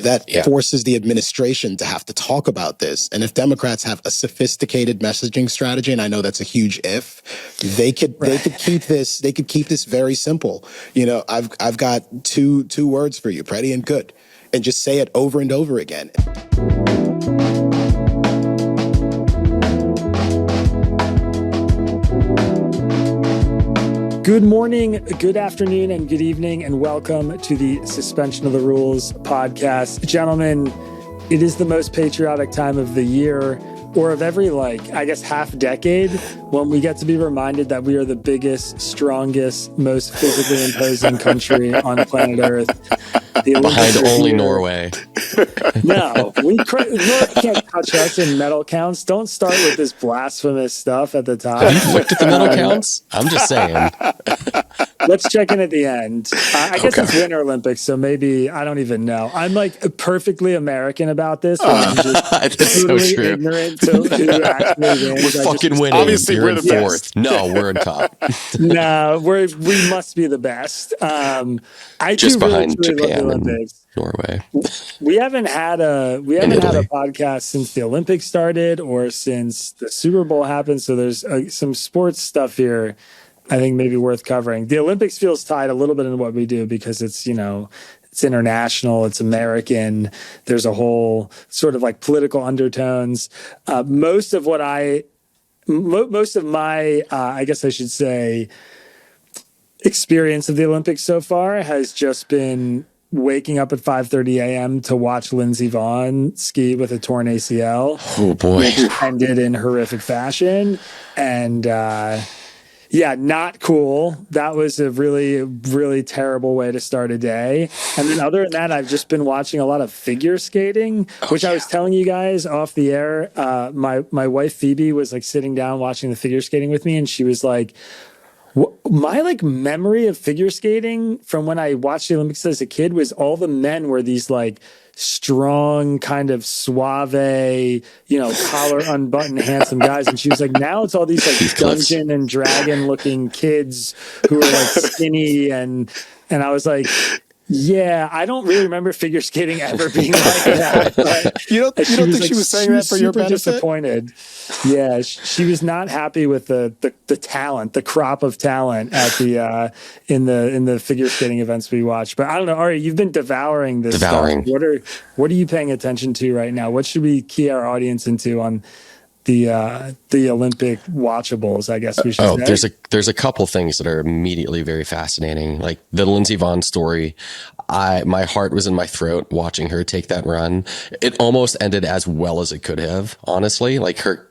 that forces the administration to have to talk about this. And if Democrats have a sophisticated messaging strategy, and I know that's a huge if, they could keep this very simple. You know, I've got two words for you, pretty and good, and just say it over and over again. Good morning, good afternoon, and good evening, and welcome to the Suspension of the Rules podcast. Gentlemen, it is the most patriotic time of the year, or of every, half decade, when we get to be reminded that we are the biggest, strongest, most physically imposing country on planet Earth. Behind only Norway. No, Norway can't touch us in medal counts. Don't start with this blasphemous stuff at the top. Have you looked at the medal counts? I'm just saying. Let's check in at the end. I guess it's Winter Olympics, so maybe, I don't even know. I'm like perfectly American about this. I'm just totally ignorant to who actually wins. We're fucking winning. Obviously, we're the fourth. Yes. No, we're in top. No, we must be the best. I just do behind really Japan love the Olympics. And Norway. We haven't had a podcast since the Olympics started or since the Super Bowl happened. So there's some sports stuff here I think maybe worth covering. The Olympics feels tied a little bit into what we do because it's, it's international, it's American. There's a whole sort of like political undertones. Most of my, I guess I should say, experience of the Olympics so far has just been waking up at 5:30 a.m. to watch Lindsey Vonn ski with a torn ACL. Oh boy. Which ended in horrific fashion. And, not cool. That was a really, really terrible way to start a day. And then other than that, I've just been watching a lot of figure skating, which I was telling you guys off the air. My wife, Phoebe, was like sitting down watching the figure skating with me. And she was like, my memory of figure skating from when I watched the Olympics as a kid was all the men were these strong, kind of suave, collar unbuttoned, handsome guys. And she was like, now it's all these Dungeon and Dragon looking kids who are skinny. And I was like, yeah, I don't really remember figure skating ever being like that. But you don't think she was saying that for your benefit? Disappointed. Yeah, she was not happy with the talent, the crop of talent at the in the figure skating events we watched. But I don't know, Ari, you've been devouring this stuff. What are you paying attention to right now? What should we key our audience into on the Olympic watchables, I guess we should say? There's a couple things that are immediately very fascinating. Like the Lindsey Vonn story, my heart was in my throat watching her take that run. It almost ended as well as it could have, honestly. Like her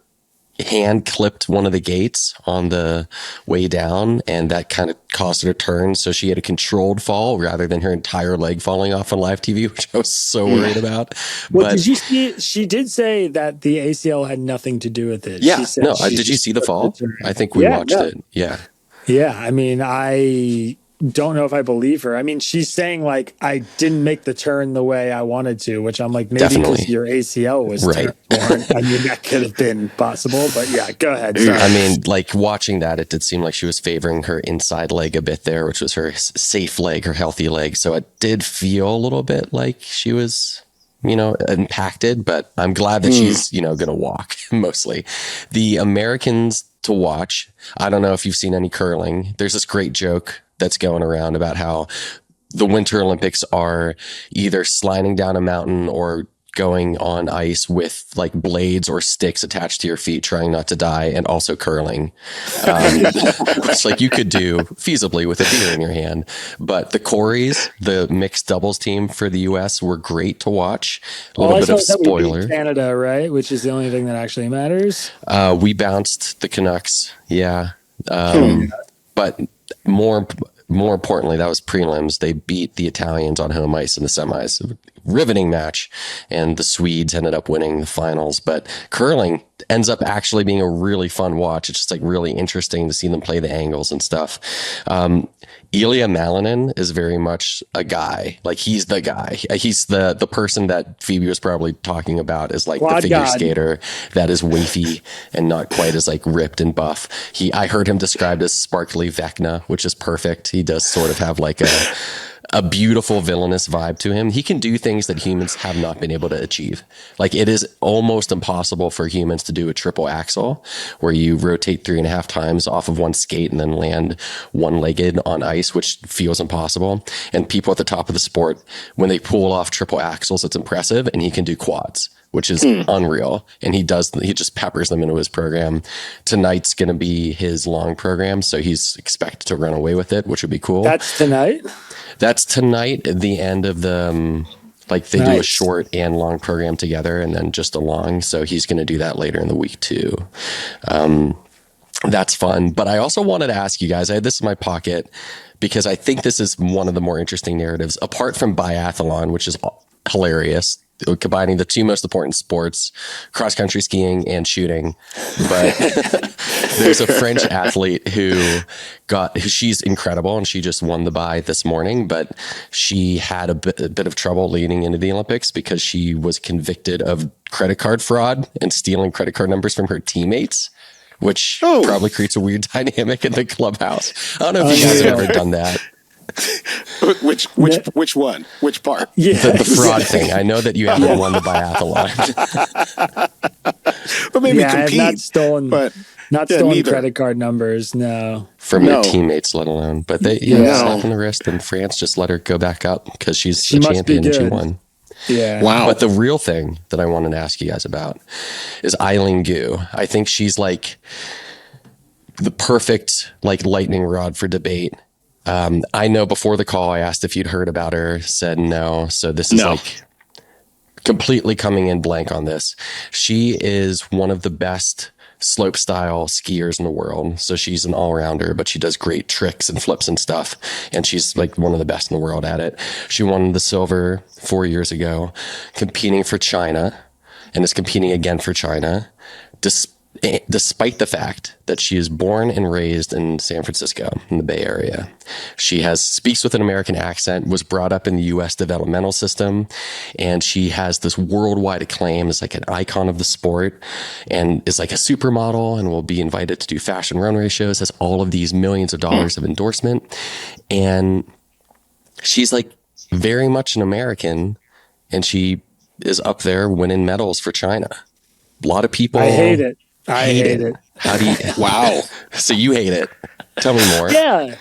hand clipped one of the gates on the way down, and that kind of caused her to turn. So she had a controlled fall rather than her entire leg falling off on live TV, which I was so worried about. Well, did you see? She did say that the ACL had nothing to do with it. Yeah. Did you see the fall? I think we watched it. Yeah. Yeah. I mean, I don't know if I believe her. I mean, she's saying I didn't make the turn the way I wanted to, which I'm like, maybe because your ACL was torn. I mean, that could have been possible, but yeah, go ahead. Sorry. I mean, watching that, it did seem like she was favoring her inside leg a bit there, which was her safe leg, her healthy leg. So it did feel a little bit like she was, impacted, but I'm glad that she's, going to walk mostly. The Americans to watch, I don't know if you've seen any curling. There's this great joke that's going around about how the Winter Olympics are either sliding down a mountain or going on ice with blades or sticks attached to your feet, trying not to die, and also curling, which you could do feasibly with a beer in your hand. But the Coreys, the mixed doubles team for the U.S., were great to watch. A little bit of spoiler. We beat Canada, right? Which is the only thing that actually matters. We bounced the Canucks. Yeah. But more importantly, that was prelims. They beat the Italians on home ice in the semis. Riveting match, and the Swedes ended up winning the finals. But curling ends up actually being a really fun watch. It's just really interesting to see them play the angles and stuff. Ilya Malinin is very much a guy. He's the guy. He's the person that Phoebe was probably talking about is the figure skater that is wafy and not quite as ripped and buff. I heard him described as sparkly Vecna, which is perfect. He does sort of have a beautiful villainous vibe to him. He can do things that humans have not been able to achieve. Like, it is almost impossible for humans to do a triple axel where you rotate 3.5 times off of one skate and then land one-legged on ice, which feels impossible. And people at the top of the sport, when they pull off triple axels, it's impressive. And he can do quads, which is unreal. And he just peppers them into his program. Tonight's going to be his long program, so he's expected to run away with it, which would be cool. That's tonight? That's tonight at the end of the, like, they do a short and long program together and then just a long. So he's going to do that later in the week too. That's fun. But I also wanted to ask you guys, I had this in my pocket because I think this is one of the more interesting narratives, apart from biathlon, which is hilarious, combining the two most important sports, cross-country skiing and shooting. But there's a French athlete she's incredible, and she just won the bi this morning, but she had a bit of trouble leading into the Olympics because she was convicted of credit card fraud and stealing credit card numbers from her teammates, which probably creates a weird dynamic in the clubhouse. I don't know if you guys have ever done that. Which one? Which part? Yeah, the fraud thing. I know that you haven't won the biathlon. But maybe compete. I have not stolen, stolen neither. credit card numbers. No, from your teammates, let alone. But they, slap on the wrist, and France just let her go back up because she's a champion and she won. Yeah. Wow. But the real thing that I wanted to ask you guys about is Eileen Gu. I think she's like the perfect like lightning rod for debate. I know before the call, I asked if you'd heard about her, said no. So this is like completely coming in blank on this. She is one of the best slope style skiers in the world. So she's an all rounder, but she does great tricks and flips and stuff. And she's like one of the best in the world at it. She won the silver 4 years ago, competing for China, and is competing again for China, despite the fact that she is born and raised in San Francisco in the Bay Area. She speaks with an American accent, was brought up in the U.S. developmental system, and she has this worldwide acclaim as like an icon of the sport and is like a supermodel and will be invited to do fashion runway shows, has all of these millions of dollars of endorsement. And she's like very much an American, and she is up there winning medals for China. A lot of people. I hate it. I hate it. How do you? Wow. So you hate it. Tell me more. Yeah.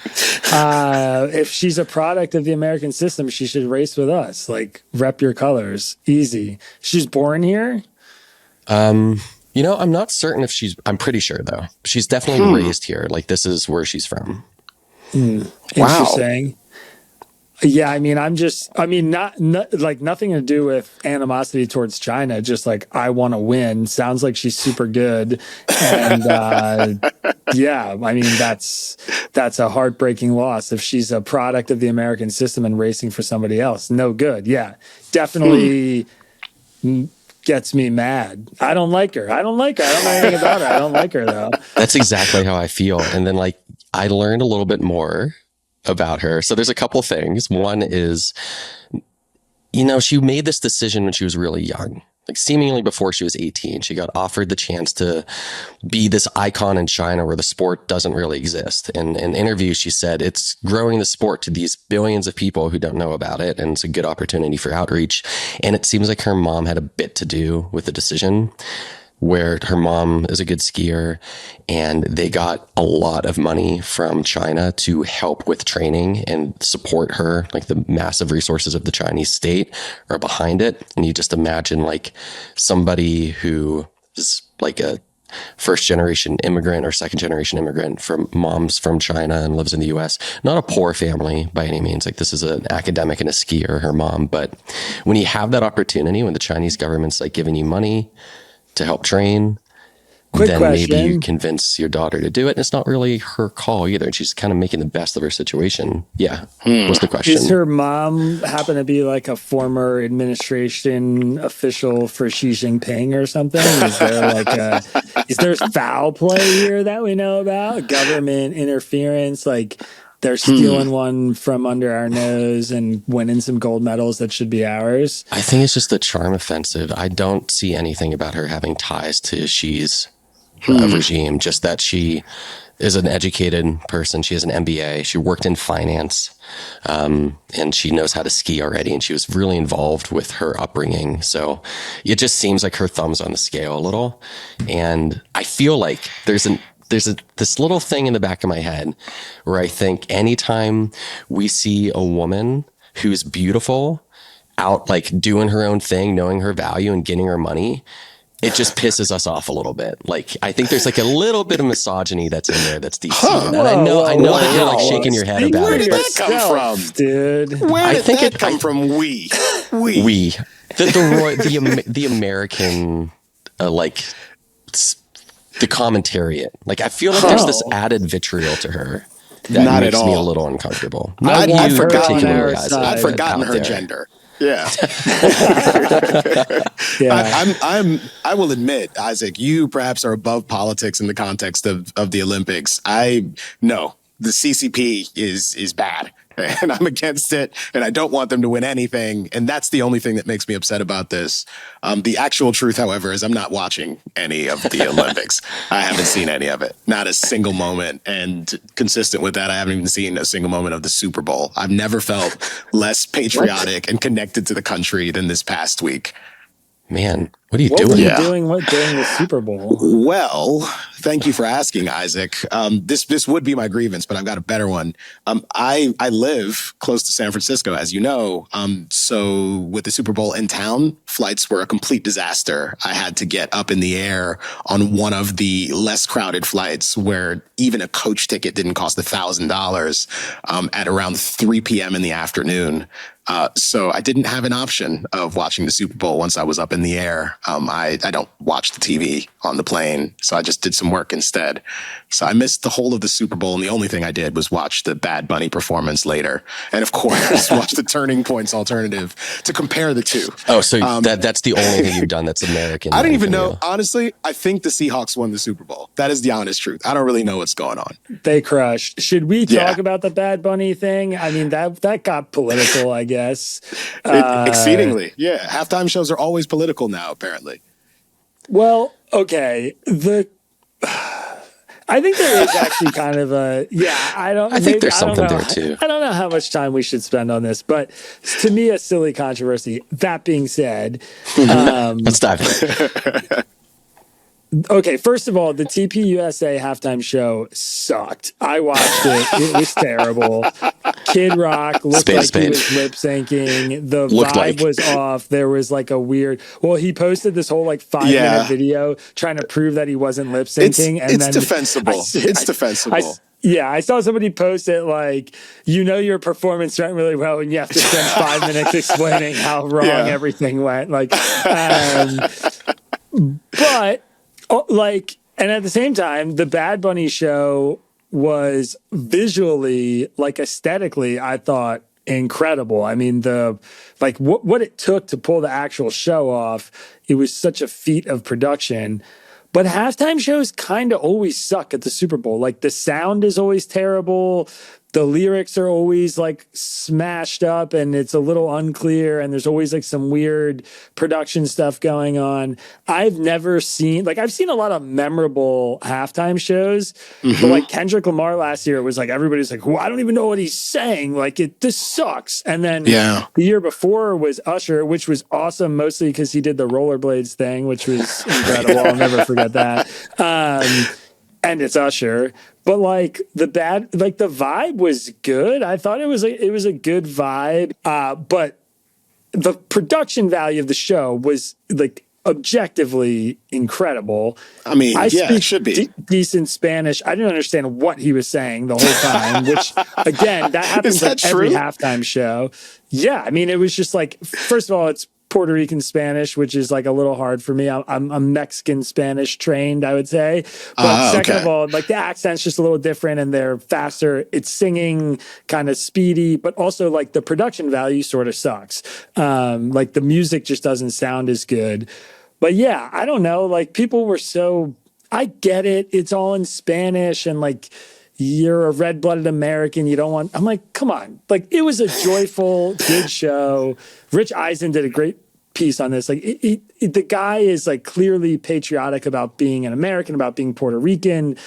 If she's a product of the American system, she should race with us. Like, rep your colors. Easy. She's born here? I'm not certain if I'm pretty sure though. She's definitely raised here. Like, this is where she's from. Interesting. Yeah, I mean, not like nothing to do with animosity towards China. Just like, I want to win. Sounds like she's super good, and yeah, I mean, that's a heartbreaking loss if she's a product of the American system and racing for somebody else. No good. Yeah, definitely gets me mad. I don't like her. I don't know anything about her. I don't like her though. That's exactly how I feel. And then like I learned a little bit more about her. So there's a couple things. One is, she made this decision when she was really young, like seemingly before she was 18. She got offered the chance to be this icon in China where the sport doesn't really exist. And in interviews, she said it's growing the sport to these billions of people who don't know about it. And it's a good opportunity for outreach. And it seems like her mom had a bit to do with the decision, where her mom is a good skier and they got a lot of money from China to help with training and support her. Like, the massive resources of the Chinese state are behind it. And you just imagine like somebody who is like a first generation immigrant or second generation immigrant from moms from China and lives in the US, not a poor family by any means. Like, this is an academic and a skier, her mom. But when you have that opportunity, when the Chinese government's like giving you money to help train, then maybe you convince your daughter to do it. And it's not really her call either. And she's kind of making the best of her situation. Yeah. What's the question? Does her mom happen to be like a former administration official for Xi Jinping or something? Is there is there foul play here that we know about? Government interference? Like, they're stealing one from under our nose and winning some gold medals that should be ours. I think it's just the charm offensive. I don't see anything about her having ties to Xi's regime, just that she is an educated person. She has an MBA. She worked in finance, and she knows how to ski already. And she was really involved with her upbringing. So it just seems like her thumb's on the scale a little. And I feel like there's this little thing in the back of my head where I think anytime we see a woman who's beautiful out, like doing her own thing, knowing her value and getting her money, it just pisses us off a little bit. Like, I think there's like a little bit of misogyny that's in there that's deep seated. And I know that you're like shaking your head about Where it, did but that come from, dude? Where did that come from? The American, like, the commentariat. Like, I feel like there's this added vitriol to her that Not makes at me a all. little uncomfortable. I'd Particularly, forgotten her there. gender. Yeah. Yeah. I will admit, Isaac, you perhaps are above politics in the context of the Olympics. No, the CCP is bad. And I'm against it, and I don't want them to win anything. And that's the only thing that makes me upset about this. The actual truth, however, is I'm not watching any of the Olympics. I haven't seen any of it, not a single moment. And consistent with that, I haven't even seen a single moment of the Super Bowl. I've never felt less patriotic and connected to the country than this past week. Man, what are you What doing? were you doing during the Super Bowl? Well, thank you for asking, Isaac. This would be my grievance, but I've got a better one. I live close to San Francisco, as you know. So with the Super Bowl in town, flights were a complete disaster. I had to get up in the air on one of the less crowded flights where even a coach ticket didn't cost $1,000 at around 3 p.m. in the afternoon. So I didn't have an option of watching the Super Bowl once I was up in the air. I don't watch the TV on the plane, so I just did some work instead. So I missed the whole of the Super Bowl, and the only thing I did was watch the Bad Bunny performance later. And of course, watch the Turning Points alternative to compare the two. Oh, so that's the only thing you've done that's American. I don't even know. You. Honestly, I think the Seahawks won the Super Bowl. That is the honest truth. I don't really know what's going on. They crushed. Should we talk about the Bad Bunny thing? I mean, that got political, I guess. Exceedingly. Yeah. Halftime shows are always political now, apparently. Well, okay. I think there is actually kind of I think there's something there too. I don't know how much time we should spend on this, but to me, a silly controversy. That being said, let's dive in. Okay, first of all, the TPUSA halftime show sucked. I watched it. It was terrible. Kid Rock looked like he was lip syncing. The vibe was off. There was like a weird... Well, he posted this whole like 5-minute video trying to prove that he wasn't lip syncing. It's defensible. It's defensible. I saw somebody post it like, your performance went really well and you have to spend 5 minutes explaining how wrong everything went. Like, but... and at the same time, the Bad Bunny show was visually, like aesthetically, I thought incredible. I mean, what it took to pull the actual show off, it was such a feat of production. But halftime shows kind of always suck at the Super Bowl. Like the sound is always terrible. The lyrics are always like smashed up and it's a little unclear. And there's always like some weird production stuff going on. I've seen a lot of memorable halftime shows, but like Kendrick Lamar last year, it was like, everybody's like, well, I don't even know what he's saying. Like this sucks. And then the year before was Usher, which was awesome, mostly because he did the rollerblades thing, which was incredible. I'll never forget that. And it's Usher. But like the vibe was good. I thought it was a good vibe. But the production value of the show was like objectively incredible. I mean, it should be decent Spanish. I didn't understand what he was saying the whole time, which again, that happens at every halftime show. Yeah. I mean, it was just like, first of all, it's Puerto Rican Spanish, which is like a little hard for me. I'm Mexican Spanish trained, I would say. But second of all, like the accent's just a little different and they're faster. It's singing kind of speedy, but also like the production value sort of sucks. Like the music just doesn't sound as good. But yeah, I don't know. Like people were I get it. It's all in Spanish and like, you're a red-blooded American. You don't want... I'm like, come on. Like, it was a joyful, good show. Rich Eisen did a great piece on this. Like, the guy is like clearly patriotic about being an American, about being Puerto Rican.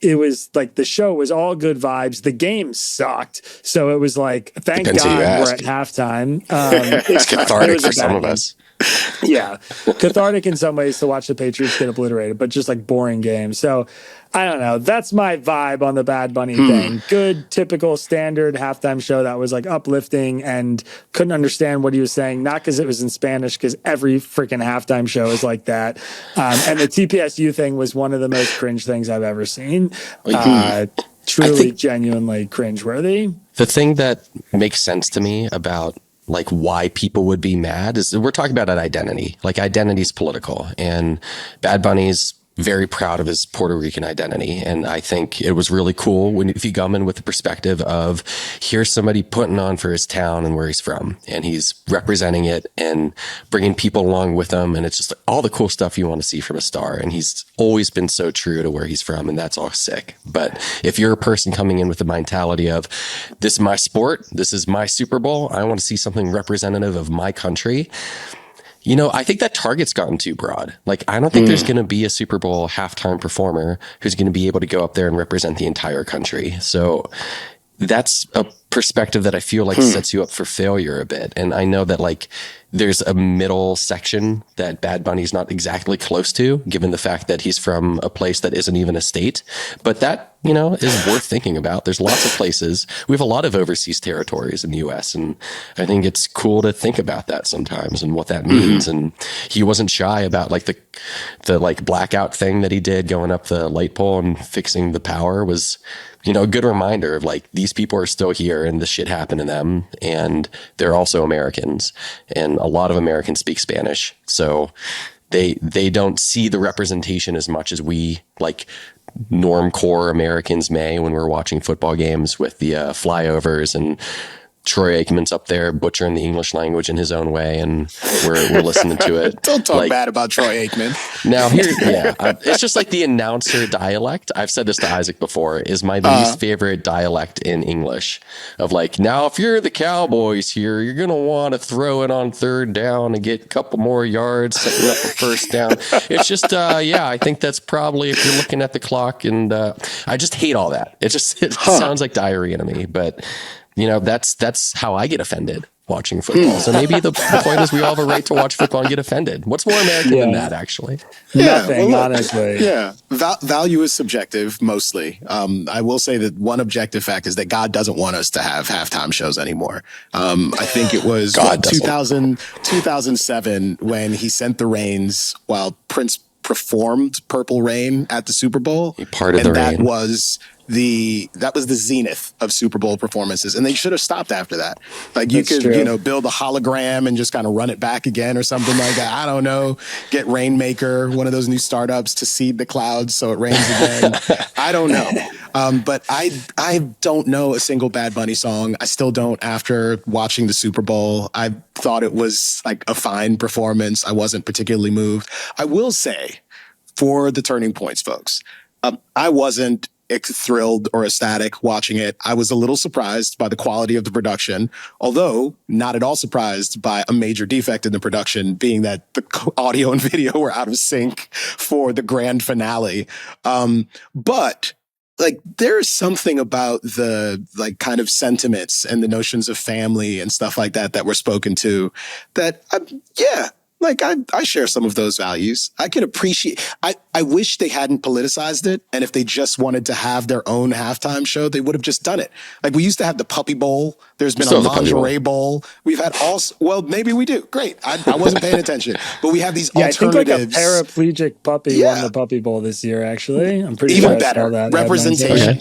it was like the show was all good vibes. The game sucked. So it was like, thank Depends who you God we're ask. at halftime. It's cathartic was a for some bad of game. us. Yeah. Cathartic in some ways to watch the Patriots get obliterated, but just like boring games. So I don't know. That's my vibe on the Bad Bunny thing. Good, typical, standard halftime show that was like uplifting and couldn't understand what he was saying. Not because it was in Spanish, because every freaking halftime show is like that. And the TPSU thing was one of the most cringe things I've ever seen. Truly, genuinely cringeworthy. The thing that makes sense to me about like why people would be mad is we're talking about an identity. Like identity is political, and Bad Bunny's very proud of his Puerto Rican identity. And I think it was really cool when if you come in with the perspective of here's somebody putting on for his town and where he's from, and he's representing it and bringing people along with him. And it's just all the cool stuff you want to see from a star. And he's always been so true to where he's from, and that's all sick. But if you're a person coming in with the mentality of this is my sport, this is my Super Bowl, I want to see something representative of my country, you know, I think that target's gotten too broad. Like, I don't think there's going to be a Super Bowl halftime performer who's going to be able to go up there and represent the entire country. So that's a perspective that I feel like sets you up for failure a bit. And I know that like there's a middle section that Bad Bunny's not exactly close to, given the fact that he's from a place that isn't even a state. But that, you know, is worth thinking about. There's lots of places. We have a lot of overseas territories in the US. And I think it's cool to think about that sometimes and what that means. And he wasn't shy about like the like blackout thing that he did going up the light pole and fixing the power was, you know, a good reminder of like, these people are still here and this shit happened to them. And they're also Americans. And a lot of Americans speak Spanish. So they don't see the representation as much as we like normcore Americans may when we're watching football games with the flyovers and Troy Aikman's up there butchering the English language in his own way, and we're listening to it. Don't talk like, bad about Troy Aikman. Now here, it's just like the announcer dialect. I've said this to Isaac before, is my least favorite dialect in English. Of like, now if you're the Cowboys here, you're gonna want to throw it on third down and get a couple more yards, setting up a first down. It's just, I think that's probably if you're looking at the clock, and I just hate all that. It sounds like diarrhea to me, but. You know, that's how I get offended watching football. So maybe the point is we all have a right to watch football and get offended. What's more American than that, actually? Nothing, honestly. Yeah. Value is subjective, mostly. I will say that one objective fact is that God doesn't want us to have halftime shows anymore. I think it was 2007 when he sent the rains while Prince performed Purple Rain at the Super Bowl. He parted the rain. That was the zenith of Super Bowl performances, and they should have stopped after that. Like you could, build a hologram and just kind of run it back again or something like that. I don't know. Get Rainmaker, one of those new startups, to seed the clouds so it rains again. I don't know. But I don't know a single Bad Bunny song. I still don't after watching the Super Bowl. I thought it was like a fine performance. I wasn't particularly moved. I will say, for the turning points, folks, I wasn't thrilled or ecstatic watching it. I was a little surprised by the quality of the production, although not at all surprised by a major defect in the production, being that the audio and video were out of sync for the grand finale. But like, there's something about the like kind of sentiments and the notions of family and stuff like that were spoken to that, like I share some of those values. I can appreciate, I wish they hadn't politicized it. And if they just wanted to have their own halftime show, they would have just done it. Like we used to have the Puppy Bowl. There's been a lingerie bowl. We've had maybe we do. Great. I wasn't paying attention, but we have these alternatives. I think like a paraplegic puppy won the Puppy Bowl this year, actually. I'm pretty even sure better I saw that representation.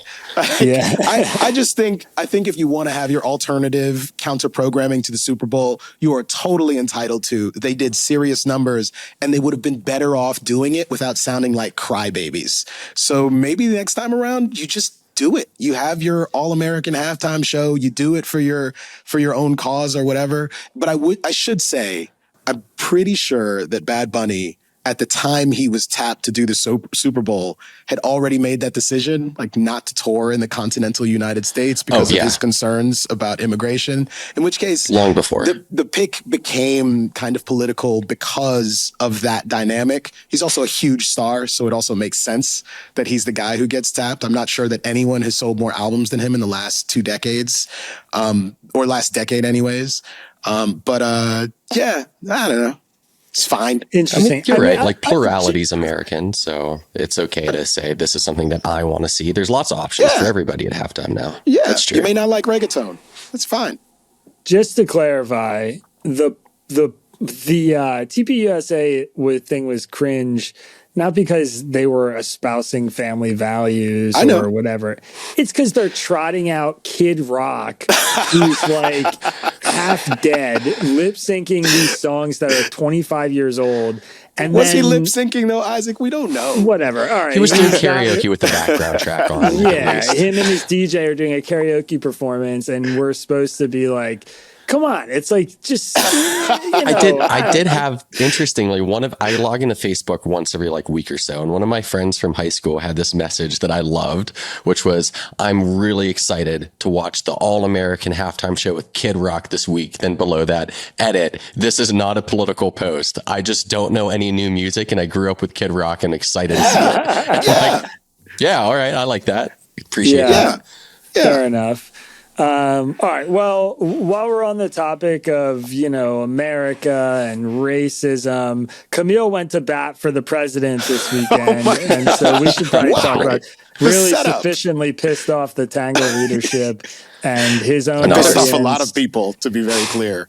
Yeah. I just think if you want to have your alternative counter programming to the Super Bowl, you are totally entitled to. They did serious numbers, and they would have been better off doing it without sounding like crybabies. So maybe the next time around, you just do it. You have your All-American halftime show. You do it for your own cause or whatever. But I should say, I'm pretty sure that Bad Bunny at the time he was tapped to do the Super Bowl, had already made that decision, like not to tour in the continental United States because of his concerns about immigration. In which case, long before the pick became kind of political because of that dynamic. He's also a huge star, so it also makes sense that he's the guy who gets tapped. I'm not sure that anyone has sold more albums than him in the last 2 decades, or last decade, anyways. Yeah, I don't know. It's fine. I Interesting. mean, you're right. Like plurality is American, so it's okay to say this is something that I want to see. There's lots of options for everybody at halftime now. Yeah, that's true. You may not like reggaeton. That's fine. Just to clarify, the TPUSA thing was cringe, not because they were espousing family values or whatever. It's because they're trotting out Kid Rock, who's like half dead, lip syncing these songs that are 25 years old. And was he lip syncing though, Isaac? We don't know. Whatever. All right. He was doing karaoke with the background track on. Yeah, him and his DJ are doing a karaoke performance, and we're supposed to be like, come on, it's like just. I did have, interestingly, I log into Facebook once every like week or so, and one of my friends from high school had this message that I loved, which was, "I'm really excited to watch the All-American halftime show with Kid Rock this week." Then below that, edit: "This is not a political post. I just don't know any new music, and I grew up with Kid Rock and excited to see it." Like, yeah, all right, I like that. Appreciate that. Yeah. Fair enough. All right. Well, while we're on the topic of, America and racism, Kmele went to bat for the president this weekend. And so we should probably talk about really sufficiently pissed off the Tangle leadership and his own pissed off a lot of people, to be very clear.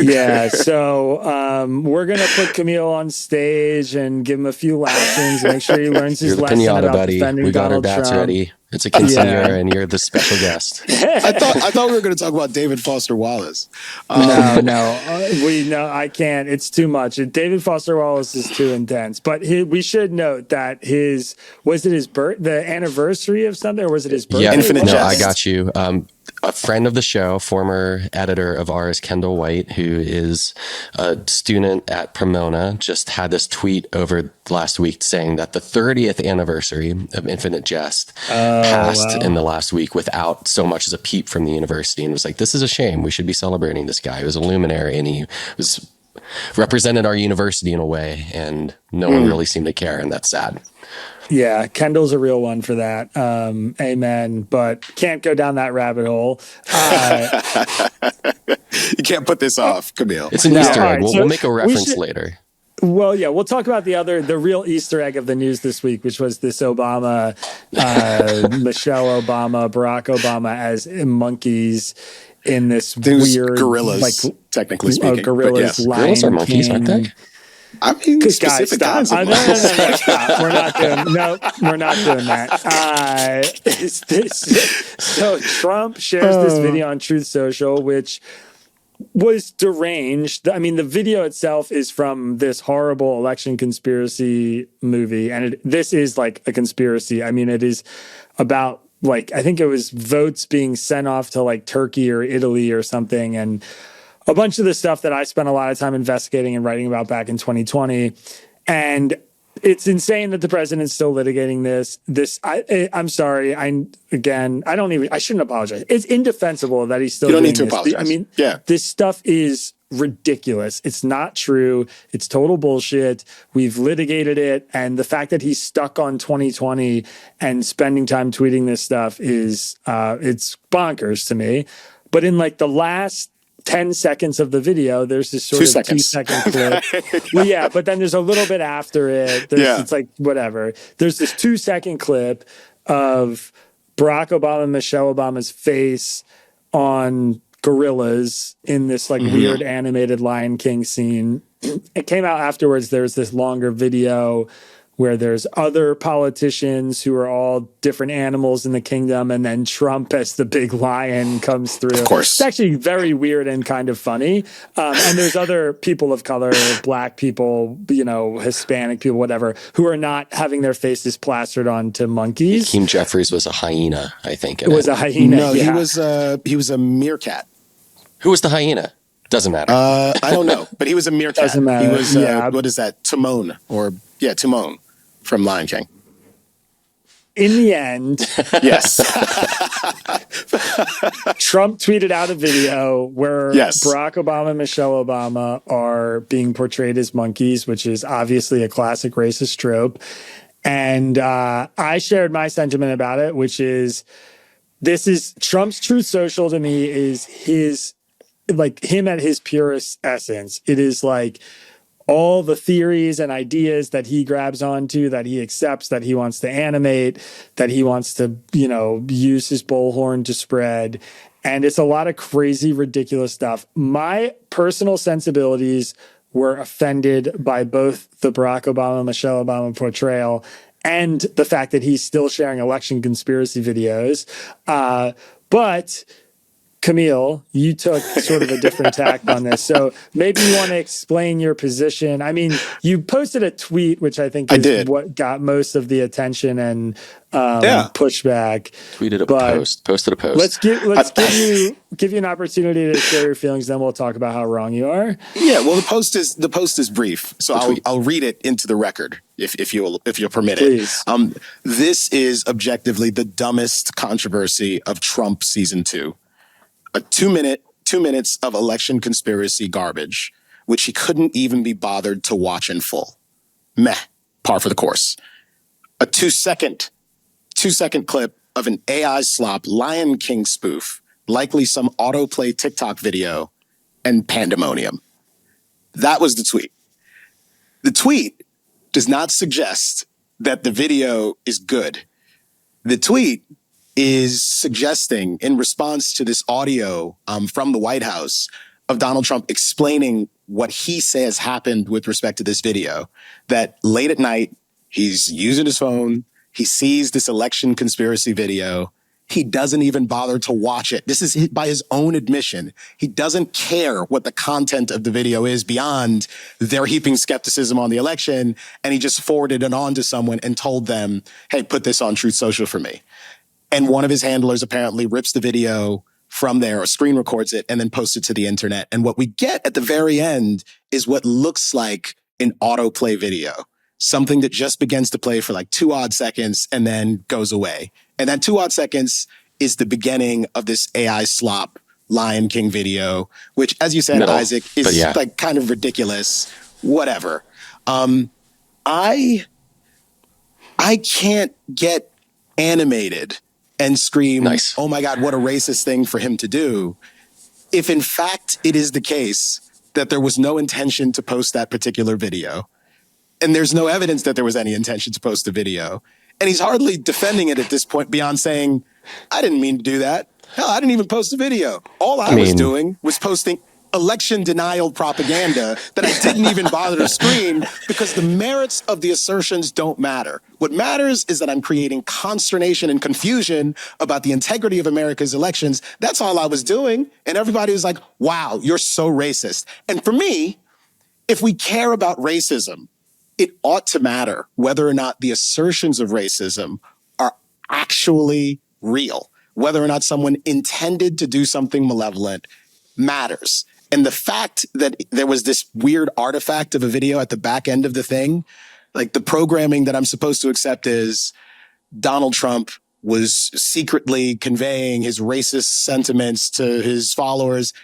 Yeah. So we're going to put Kmele on stage and give him a few lessons, make sure he learns his lesson pinata, about buddy. defending We got Donald our bats Trump. ready. It's a quinceañera, and you're the special guest. I thought we were going to talk about David Foster Wallace. I can't. It's too much. David Foster Wallace is too intense. But we should note that the anniversary of something, or was it his birthday? Yeah, Infinite Jest. I got you. A friend of the show, former editor of ours, Kendall White, who is a student at Pomona, just had this tweet over last week saying that the 30th anniversary of Infinite Jest passed in the last week without so much as a peep from the university, and was like, "This is a shame. We should be celebrating this guy. He was a luminary, and he represented our university in a way, and no one really seemed to care, and that's sad." Yeah, Kendall's a real one for that. Amen. But can't go down that rabbit hole. You can't put this off, Kmele. It's an Easter egg. Right, We'll make a reference later. Well, yeah, we'll talk about the real Easter egg of the news this week, which was this Obama, Michelle Obama, Barack Obama as monkeys in this weird gorillas, technically speaking. Gorillas, yes. Lion Gorillas are monkeys, aren't they? I mean, specific guys, stop. kinds of No, stop. We're not doing that. So Trump shares this video on Truth Social, which was deranged. I mean, the video itself is from this horrible election conspiracy movie, and this is like a conspiracy. I mean, it is about, like, I think it was votes being sent off to like Turkey or Italy or something, and a bunch of the stuff that I spent a lot of time investigating and writing about back in 2020. And it's insane that the president's still litigating this. I'm sorry. I shouldn't apologize. It's indefensible that he's still doing this. You don't need to apologize. I mean, this stuff is ridiculous. It's not true. It's total bullshit. We've litigated it. And the fact that he's stuck on 2020 and spending time tweeting this stuff is, it's bonkers to me. But in like the last 10 seconds of the video, there's this sort of 2-second clip. Well, yeah, but then there's a little bit after it. It's like, whatever. There's this 2-second clip of Barack Obama and Michelle Obama's face on gorillas in this like weird animated Lion King scene. It came out afterwards. There's this longer video where there's other politicians who are all different animals in the kingdom, and then Trump as the big lion comes through. Of course. It's actually very weird and kind of funny. And there's other people of color, black people, Hispanic people, whatever, who are not having their faces plastered onto monkeys. Hakeem Jeffries was a hyena, I think. It was a hyena. No, he was a meerkat. Who was the hyena? Doesn't matter. I don't know, but he was a meerkat. Doesn't matter. He was, Yeah. what is that? Timon Timon from Lion King. In the end, Yes. Trump tweeted out a video where Yes. Barack Obama and Michelle Obama are being portrayed as monkeys, which is obviously a classic racist trope. And I shared my sentiment about it, which is this is Trump's Truth Social to me is his, like him at his purest essence. It is like all the theories and ideas that he grabs onto, that he accepts, that he wants to animate, that he wants to, use his bullhorn to spread. And it's a lot of crazy, ridiculous stuff. My personal sensibilities were offended by both the Barack Obama, Michelle Obama portrayal and the fact that he's still sharing election conspiracy videos. But Kmele, you took sort of a different tack on this. So maybe you want to explain your position. I mean, you posted a tweet, which I think is what got most of the attention and pushback. Posted a post. Let's give you an opportunity to share your feelings, then we'll talk about how wrong you are. Yeah, well, the post is brief, so I'll read it into the record if you'll permit Please. it. This is objectively the dumbest controversy of Trump season 2. A 2 minutes of election conspiracy garbage, which he couldn't even be bothered to watch in full. Meh, par for the course. A 2-second clip of an AI slop Lion King spoof, likely some autoplay TikTok video, and pandemonium. That was the tweet. The tweet does not suggest that the video is good. The tweet is suggesting, in response to this audio from the White House of Donald Trump explaining what he says happened with respect to this video, that late at night, he's using his phone, he sees this election conspiracy video, he doesn't even bother to watch it. This is by his own admission. He doesn't care what the content of the video is beyond their heaping skepticism on the election, and he just forwarded it on to someone and told them, hey, put this on Truth Social for me. And one of his handlers apparently rips the video from there or screen records it and then posts it to the internet. And what we get at the very end is what looks like an autoplay video, something that just begins to play for like 2 odd seconds and then goes away. And that 2 odd seconds is the beginning of this AI slop Lion King video, which, as you said, Isaac, is like kind of ridiculous. Whatever. I can't get animated and scream, nice. Oh my God, what a racist thing for him to do. If in fact it is the case that there was no intention to post that particular video, and there's no evidence that there was any intention to post the video, and he's hardly defending it at this point beyond saying, I didn't mean to do that. Hell, I didn't even post the video. All I was doing was posting election denial propaganda that I didn't even bother to screen because the merits of the assertions don't matter. What matters is that I'm creating consternation and confusion about the integrity of America's elections. That's all I was doing. And everybody was like, wow, you're so racist. And for me, if we care about racism, it ought to matter whether or not the assertions of racism are actually real. Whether or not someone intended to do something malevolent matters. And the fact that there was this weird artifact of a video at the back end of the thing, like the programming that I'm supposed to accept is Donald Trump was secretly conveying his racist sentiments to his followers.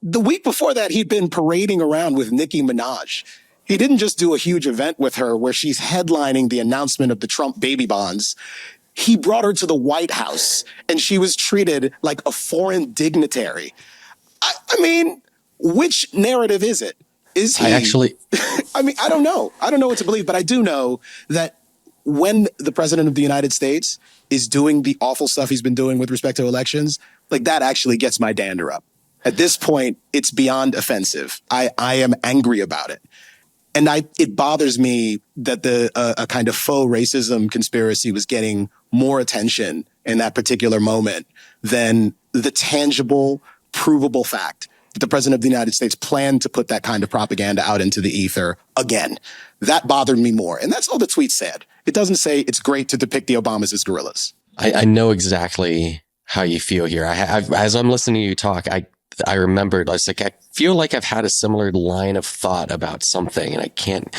The week before that, he'd been parading around with Nicki Minaj. He didn't just do a huge event with her where she's headlining the announcement of the Trump baby bonds. He brought her to the White House and she was treated like a foreign dignitary. I mean, which narrative is it? Is he? I mean, I don't know. I don't know what to believe, but I do know that when the president of the United States is doing the awful stuff he's been doing with respect to elections, like that actually gets my dander up. At this point, it's beyond offensive. I am angry about it. And it bothers me that a kind of faux racism conspiracy was getting more attention in that particular moment than the tangible, provable fact that the president of the United States planned to put that kind of propaganda out into the ether again. That bothered me more. And that's all the tweet said. It doesn't say it's great to depict the Obamas as gorillas. I know exactly how you feel here. As I'm listening to you talk, I remembered, I was like, I feel like I've had a similar line of thought about something and I can't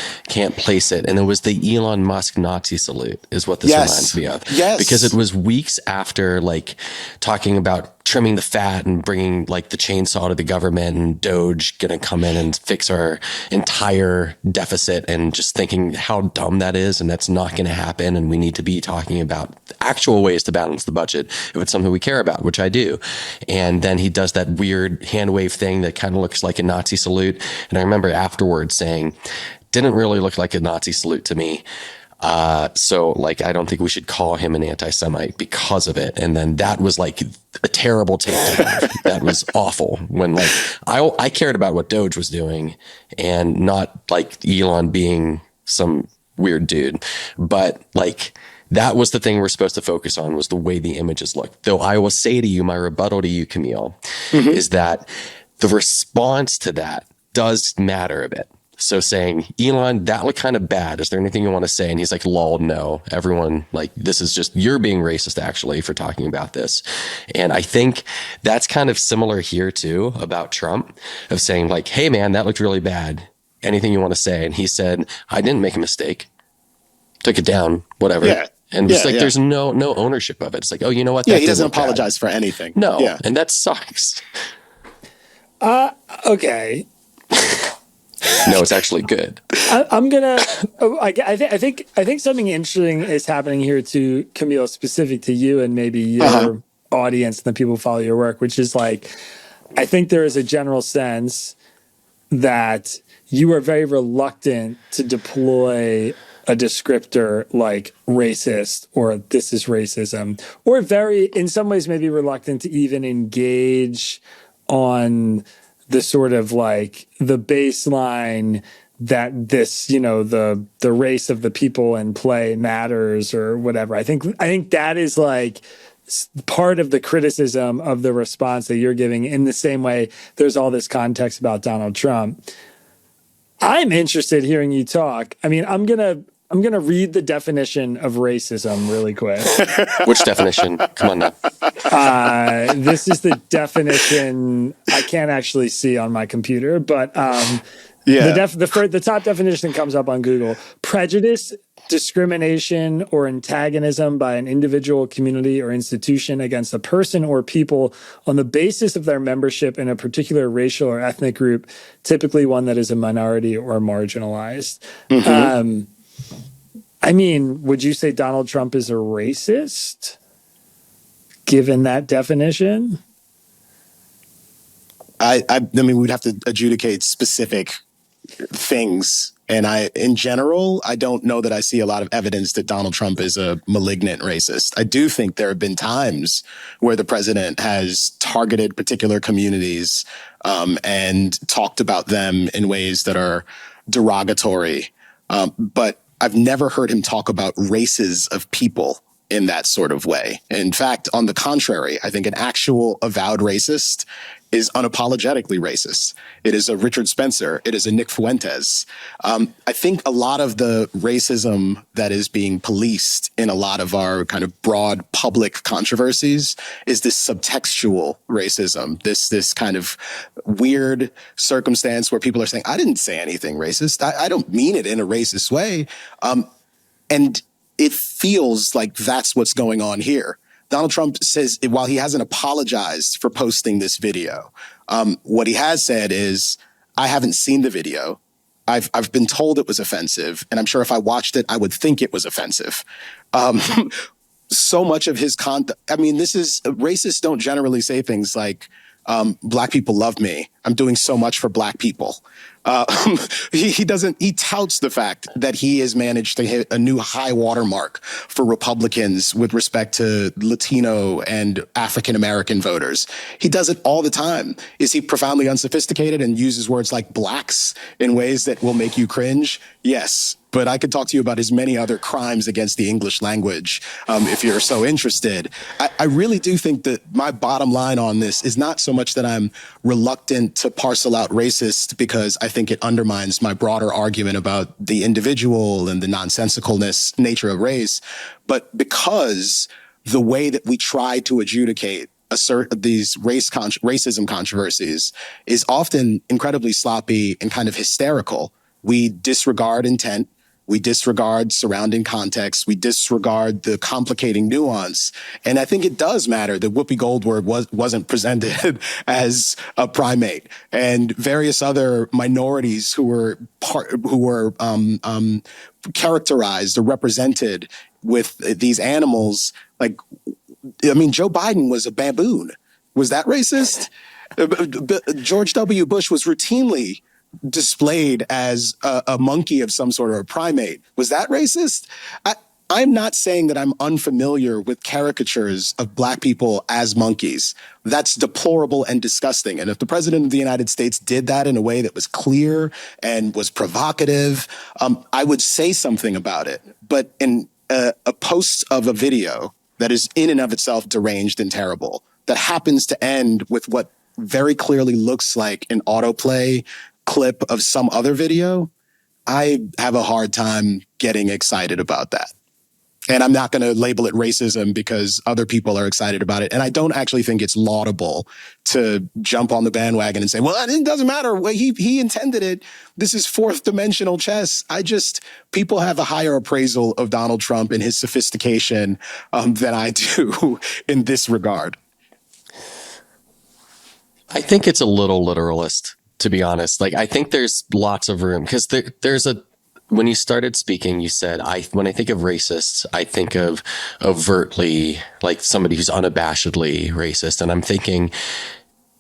place it. And it was the Elon Musk Nazi salute is what this reminds me of. Yes. Because it was weeks after like talking about trimming the fat and bringing like the chainsaw to the government and Doge going to come in and fix our entire deficit, and just thinking how dumb that is. And that's not going to happen. And we need to be talking about actual ways to balance the budget if it's something we care about, which I do. And then he does that weird hand wave thing that kind of looks like a Nazi salute. And I remember afterwards saying, didn't really look like a Nazi salute to me. So like, I don't think we should call him an anti-Semite because of it. And then that was like a terrible take to have. That was awful when like, I cared about what Doge was doing and not like Elon being some weird dude. But like, that was the thing we're supposed to focus on, was the way the images look. Though I will say to you, my rebuttal to you, Kmele, is that the response to that does matter a bit. So saying, Elon, that looked kind of bad. Is there anything you want to say? And he's like, lol, no. Everyone, like, this is just, you're being racist, actually, for talking about this. And I think that's kind of similar here, too, about Trump, of saying, like, hey, man, that looked really bad. Anything you want to say? And he said, I didn't make a mistake. Took it down, whatever. Yeah. And it's like, there's no ownership of it. It's like, oh, you know what? Yeah, he doesn't apologize for anything. No. Yeah. And that sucks. Okay. No, it's actually good. I'm gonna. I think something interesting is happening here too, Kmele, specific to you and maybe your audience and the people who follow your work, which is like, I think there is a general sense that you are very reluctant to deploy a descriptor like racist or this is racism, or very, in some ways, maybe reluctant to even engage on the sort of like the baseline that this, you know, the race of the people in play matters or whatever. I think that is like part of the criticism of the response that you're giving. In the same way, there's all this context about Donald Trump. I'm interested hearing you talk. I mean, I'm gonna read the definition of racism really quick. Which definition? Come on now. This is the definition I can't actually see on my computer, but the top definition comes up on Google: prejudice, discrimination, or antagonism by an individual, community, or institution against a person or people on the basis of their membership in a particular racial or ethnic group, typically one that is a minority or marginalized. I mean, would you say Donald Trump is a racist, given that definition? I mean, we'd have to adjudicate specific things. And in general, I don't know that I see a lot of evidence that Donald Trump is a malignant racist. I do think there have been times where the president has targeted particular communities and talked about them in ways that are derogatory. But I've never heard him talk about races of people in that sort of way. In fact, on the contrary, I think an actual avowed racist is unapologetically racist. It is a Richard Spencer. It is a Nick Fuentes. I think a lot of the racism that is being policed in a lot of our kind of broad public controversies is this subtextual racism, this kind of weird circumstance where people are saying, I didn't say anything racist. I don't mean it in a racist way. And it feels like that's what's going on here. Donald Trump says, while he hasn't apologized for posting this video, what he has said is, I haven't seen the video. I've been told it was offensive, and I'm sure if I watched it, I would think it was offensive. So much of his content, I mean, racists don't generally say things like, Black people love me. I'm doing so much for Black people. He touts the fact that he has managed to hit a new high watermark for Republicans with respect to Latino and African-American voters. He does it all the time. Is he profoundly unsophisticated and uses words like blacks in ways that will make you cringe? Yes. But I could talk to you about his many other crimes against the English language if you're so interested. I really do think that my bottom line on this is not so much that I'm reluctant to parcel out racist because I think it undermines my broader argument about the individual and the nonsensicalness nature of race, but because the way that we try to adjudicate these racism controversies is often incredibly sloppy and kind of hysterical. We disregard intent. We disregard surrounding context. We disregard the complicating nuance. And I think it does matter that Whoopi Goldberg wasn't presented as a primate, and various other minorities who were characterized or represented with these animals. Like, I mean, Joe Biden was a baboon. Was that racist? George W. Bush was routinely displayed as a monkey of some sort of a primate. Was that racist? I'm not saying that I'm unfamiliar with caricatures of Black people as monkeys. That's deplorable and disgusting. And if the president of the United States did that in a way that was clear and was provocative, I would say something about it. But in a post of a video that is in and of itself deranged and terrible, that happens to end with what very clearly looks like an autoplay clip of some other video, I have a hard time getting excited about that. And I'm not going to label it racism because other people are excited about it. And I don't actually think it's laudable to jump on the bandwagon and say, well, it doesn't matter. He intended it. This is fourth dimensional chess. People have a higher appraisal of Donald Trump and his sophistication than I do in this regard. I think it's a little literalist, to be honest. Like, I think there's lots of room because when you started speaking, you said, when I think of racists, I think of overtly, like somebody who's unabashedly racist. And I'm thinking,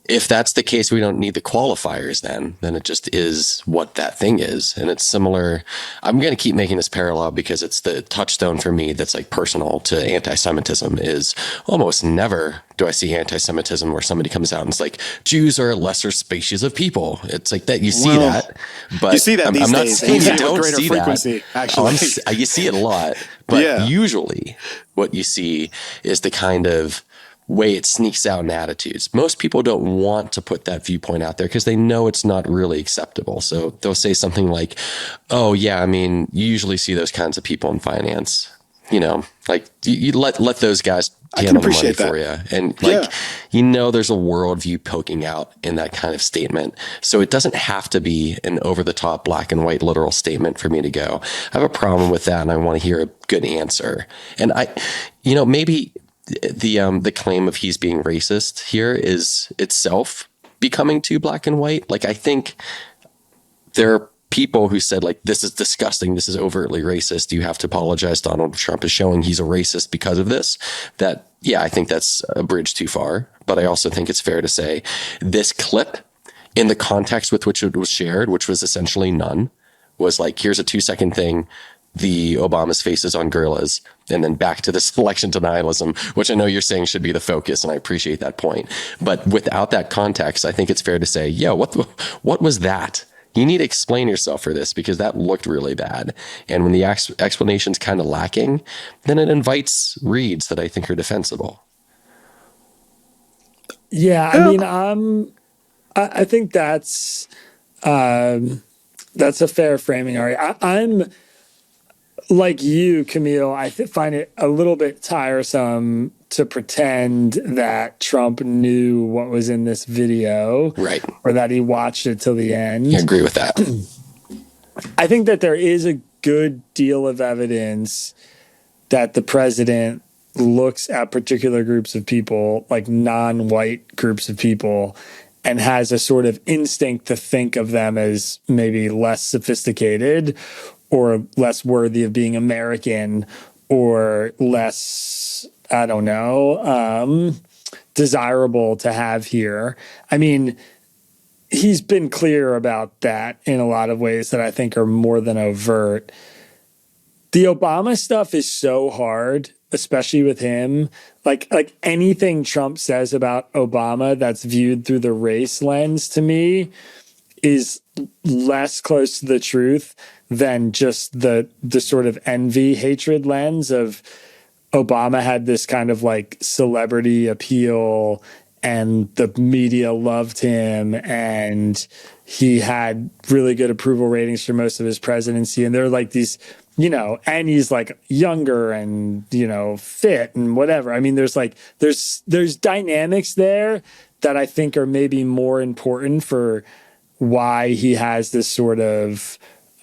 if that's the case, we don't need the qualifiers then it just is what that thing is. And it's similar. I'm going to keep making this parallel because it's the touchstone for me that's like personal to anti-Semitism. Is almost never do I see anti-Semitism where somebody comes out and it's like, Jews are a lesser species of people. It's like that. You see that, but you see that I'm not days. saying you with don't greater see frequency, that. actually. You see it a lot, but usually what you see is the kind of way it sneaks out in attitudes. Most people don't want to put that viewpoint out there because they know it's not really acceptable. So they'll say something like, oh yeah, I mean, you usually see those kinds of people in finance, like you let those guys handle the money for you. And there's a worldview poking out in that kind of statement. So it doesn't have to be an over the top black and white literal statement for me to go, I have a problem with that. And I want to hear a good answer. And maybe the claim of he's being racist here is itself becoming too black and white. Like, I think there are people who said, like, this is disgusting, this is overtly racist, you have to apologize, Donald Trump is showing he's a racist because of this. That, I think that's a bridge too far. But I also think it's fair to say this clip, in the context with which it was shared, which was essentially none, was like, here's a 2-second thing, the Obama's faces on gorillas, and then back to this election denialism, which I know you're saying should be the focus, and I appreciate that point. But without that context, I think it's fair to say, what was that? You need to explain yourself for this because that looked really bad. And when the explanation's kind of lacking, then it invites reads that I think are defensible. Yeah, I mean, I think that's a fair framing, Ari. I'm like you, Camille. I find it a little bit tiresome to pretend that Trump knew what was in this video, right? Or that he watched it till the end. I agree with that. I think that there is a good deal of evidence that the president looks at particular groups of people, like non-white groups of people, and has a sort of instinct to think of them as maybe less sophisticated or less worthy of being American or less, I don't know, desirable to have here. I mean, he's been clear about that in a lot of ways that I think are more than overt. The Obama stuff is so hard, especially with him. Like anything Trump says about Obama that's viewed through the race lens, to me, is less close to the truth than just the sort of envy, hatred lens of Obama had this kind of like celebrity appeal and the media loved him and he had really good approval ratings for most of his presidency. And there are like these and he's like younger and, fit and whatever. I mean, there's dynamics there that I think are maybe more important for why he has this sort of,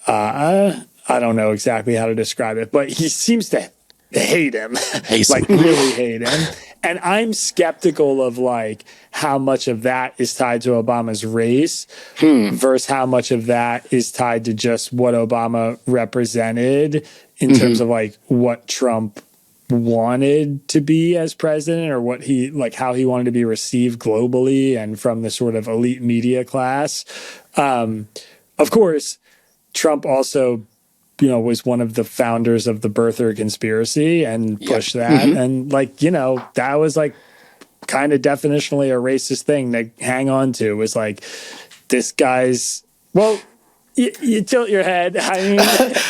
I don't know exactly how to describe it, but he seems to hate him, like really hate him. And I'm skeptical of like how much of that is tied to Obama's race versus how much of that is tied to just what Obama represented in terms of like what Trump wanted to be as president, or what he like how he wanted to be received globally and from the sort of elite media class. Of course, Trump also was one of the founders of the birther conspiracy and pushed that. And that was like kind of definitionally a racist thing to hang on to, was like, this guy's, well, you tilt your head. I mean,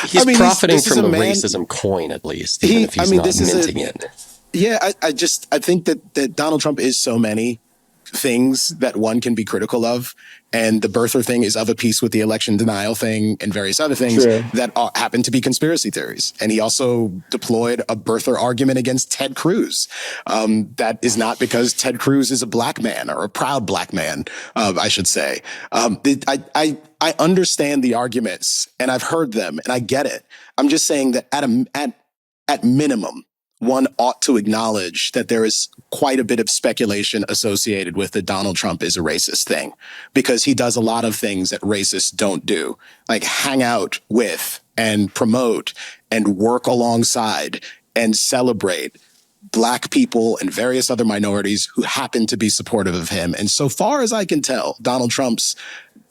he's profiting from the racism coin, at least, even if he's not minting it. Yeah, I think that Donald Trump is so many things that one can be critical of, and the birther thing is of a piece with the election denial thing and various other things that happen to be conspiracy theories. And he also deployed a birther argument against Ted Cruz. That is not because Ted Cruz is a black man, or a proud black man, I should say. I understand the arguments, and I've heard them, and I get it. I'm just saying that at minimum, one ought to acknowledge that there is quite a bit of speculation associated with the Donald Trump is a racist thing, because he does a lot of things that racists don't do, like hang out with and promote and work alongside and celebrate Black people and various other minorities who happen to be supportive of him. And so far as I can tell, Donald Trump's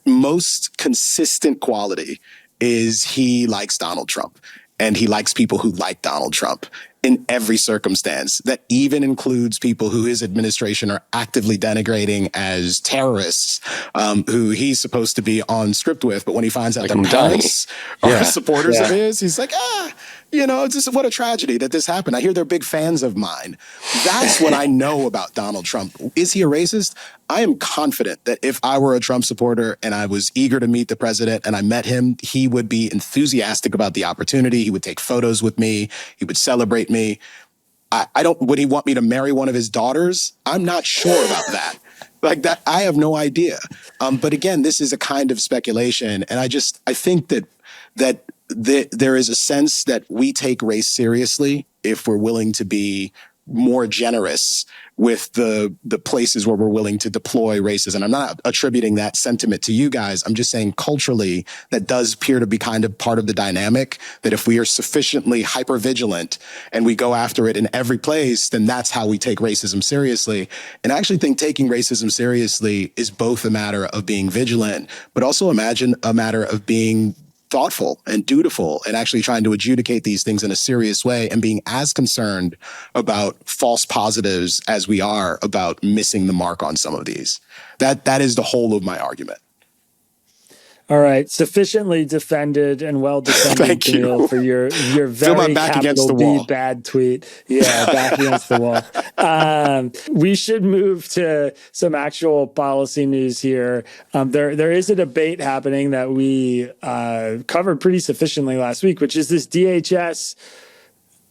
most consistent quality is he likes Donald Trump, and he likes people who like Donald Trump in every circumstance. That even includes people who his administration are actively denigrating as terrorists, who he's supposed to be on script with. But when he finds out their parents are supporters of his, he's like, it's just, what a tragedy that this happened. I hear they're big fans of mine. That's what I know about Donald Trump. Is he a racist? I am confident that if I were a Trump supporter and I was eager to meet the president and I met him, he would be enthusiastic about the opportunity. He would take photos with me. He would celebrate me. Would he want me to marry one of his daughters? I'm not sure about that. Like that, I have no idea. But again, this is a kind of speculation. And I think that there is a sense that we take race seriously if we're willing to be more generous with the places where we're willing to deploy racism. I'm not attributing that sentiment to you guys. I'm just saying culturally, that does appear to be kind of part of the dynamic, that if we are sufficiently hypervigilant and we go after it in every place, then that's how we take racism seriously. And I actually think taking racism seriously is both a matter of being vigilant, but also a matter of being thoughtful and dutiful, and actually trying to adjudicate these things in a serious way, and being as concerned about false positives as we are about missing the mark on some of these. That is the whole of my argument. All right, sufficiently defended and well defended, Thank Kmele, you. for your very capital B bad tweet. Yeah, back against the wall. We should move to some actual policy news here. There is a debate happening that we covered pretty sufficiently last week, which is this DHS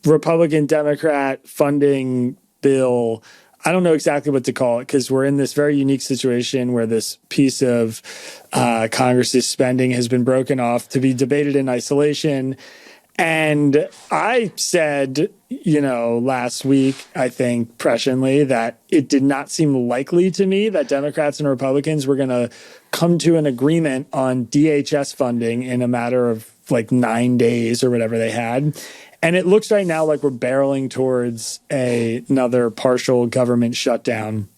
Republican-Democrat funding bill. I don't know exactly what to call it, because we're in this very unique situation where this piece of Congress's spending has been broken off to be debated in isolation. And I said, last week, I think presciently, that it did not seem likely to me that Democrats and Republicans were going to come to an agreement on DHS funding in a matter of like 9 days or whatever they had. And it looks right now like we're barreling towards another partial government shutdown.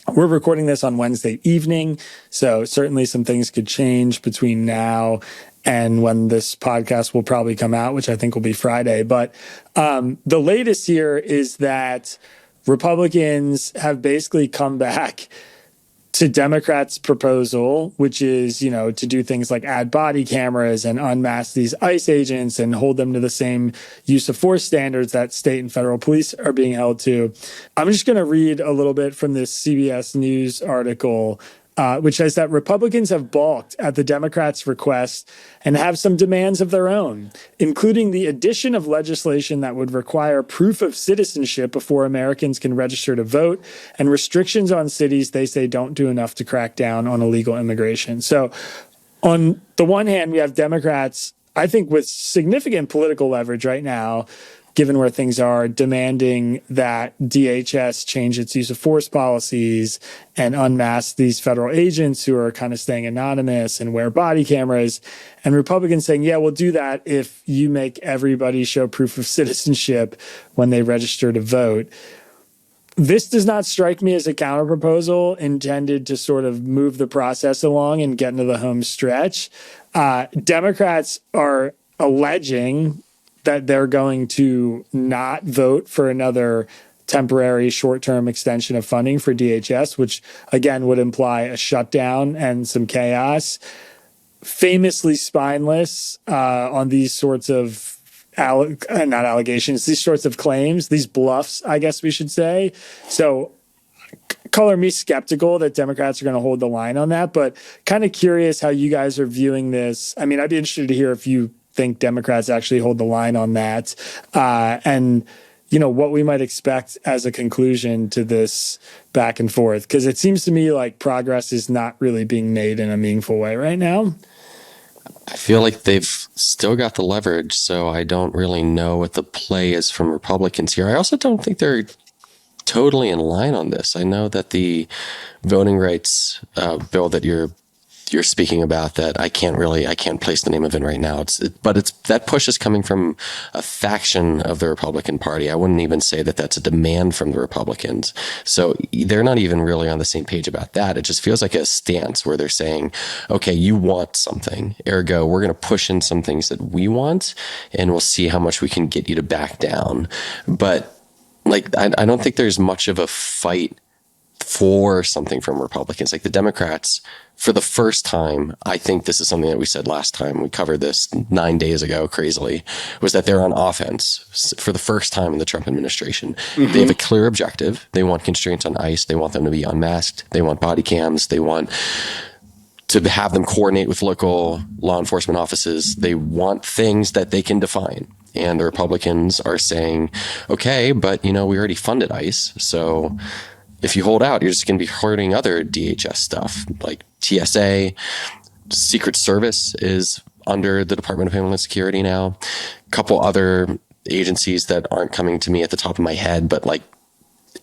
We're recording this on Wednesday evening, so certainly some things could change between now and when this podcast will probably come out, which I think will be Friday. But the latest here is that Republicans have basically come back to Democrats' proposal, which is, to do things like add body cameras and unmask these ICE agents and hold them to the same use of force standards that state and federal police are being held to. I'm just going to read a little bit from this CBS News article which says that Republicans have balked at the Democrats' request and have some demands of their own, including the addition of legislation that would require proof of citizenship before Americans can register to vote, and restrictions on cities they say don't do enough to crack down on illegal immigration. So on the one hand, we have Democrats, I think, with significant political leverage right now, given where things are, demanding that DHS change its use of force policies and unmask these federal agents who are kind of staying anonymous and wear body cameras. And Republicans saying, yeah, we'll do that if you make everybody show proof of citizenship when they register to vote. This does not strike me as a counterproposal intended to sort of move the process along and get into the home stretch. Democrats are alleging that they're going to not vote for another temporary short-term extension of funding for DHS, which again would imply a shutdown and some chaos. Famously spineless on these sorts of not allegations, these sorts of claims, these bluffs, I guess we should say. So color me skeptical that Democrats are going to hold the line on that, but kind of curious how you guys are viewing this. I mean, I'd be interested to hear if you think Democrats actually hold the line on that, and what we might expect as a conclusion to this back and forth, because it seems to me like progress is not really being made in a meaningful way right now. I feel like they've still got the leverage, so I don't really know what the play is from Republicans here. I also don't think they're totally in line on this. I know that the voting rights bill that you're speaking about, that I can't place the name of it right now. But that push is coming from a faction of the Republican Party. I wouldn't even say that that's a demand from the Republicans. So they're not even really on the same page about that. It just feels like a stance where they're saying, okay, you want something, ergo, we're going to push in some things that we want, and we'll see how much we can get you to back down. But I don't think there's much of a fight for something from Republicans. Like the Democrats, for the first time, I think this is something that we said last time, we covered this 9 days ago, crazily, was that they're on offense for the first time in the Trump administration. Mm-hmm. They have a clear objective. They want constraints on ICE. They want them to be unmasked. They want body cams. They want to have them coordinate with local law enforcement offices. They want things that they can define. And the Republicans are saying, okay, but we already funded ICE, so if you hold out, you're just going to be hurting other DHS stuff like TSA. Secret Service is under the Department of Homeland Security now. A couple other agencies that aren't coming to me at the top of my head, but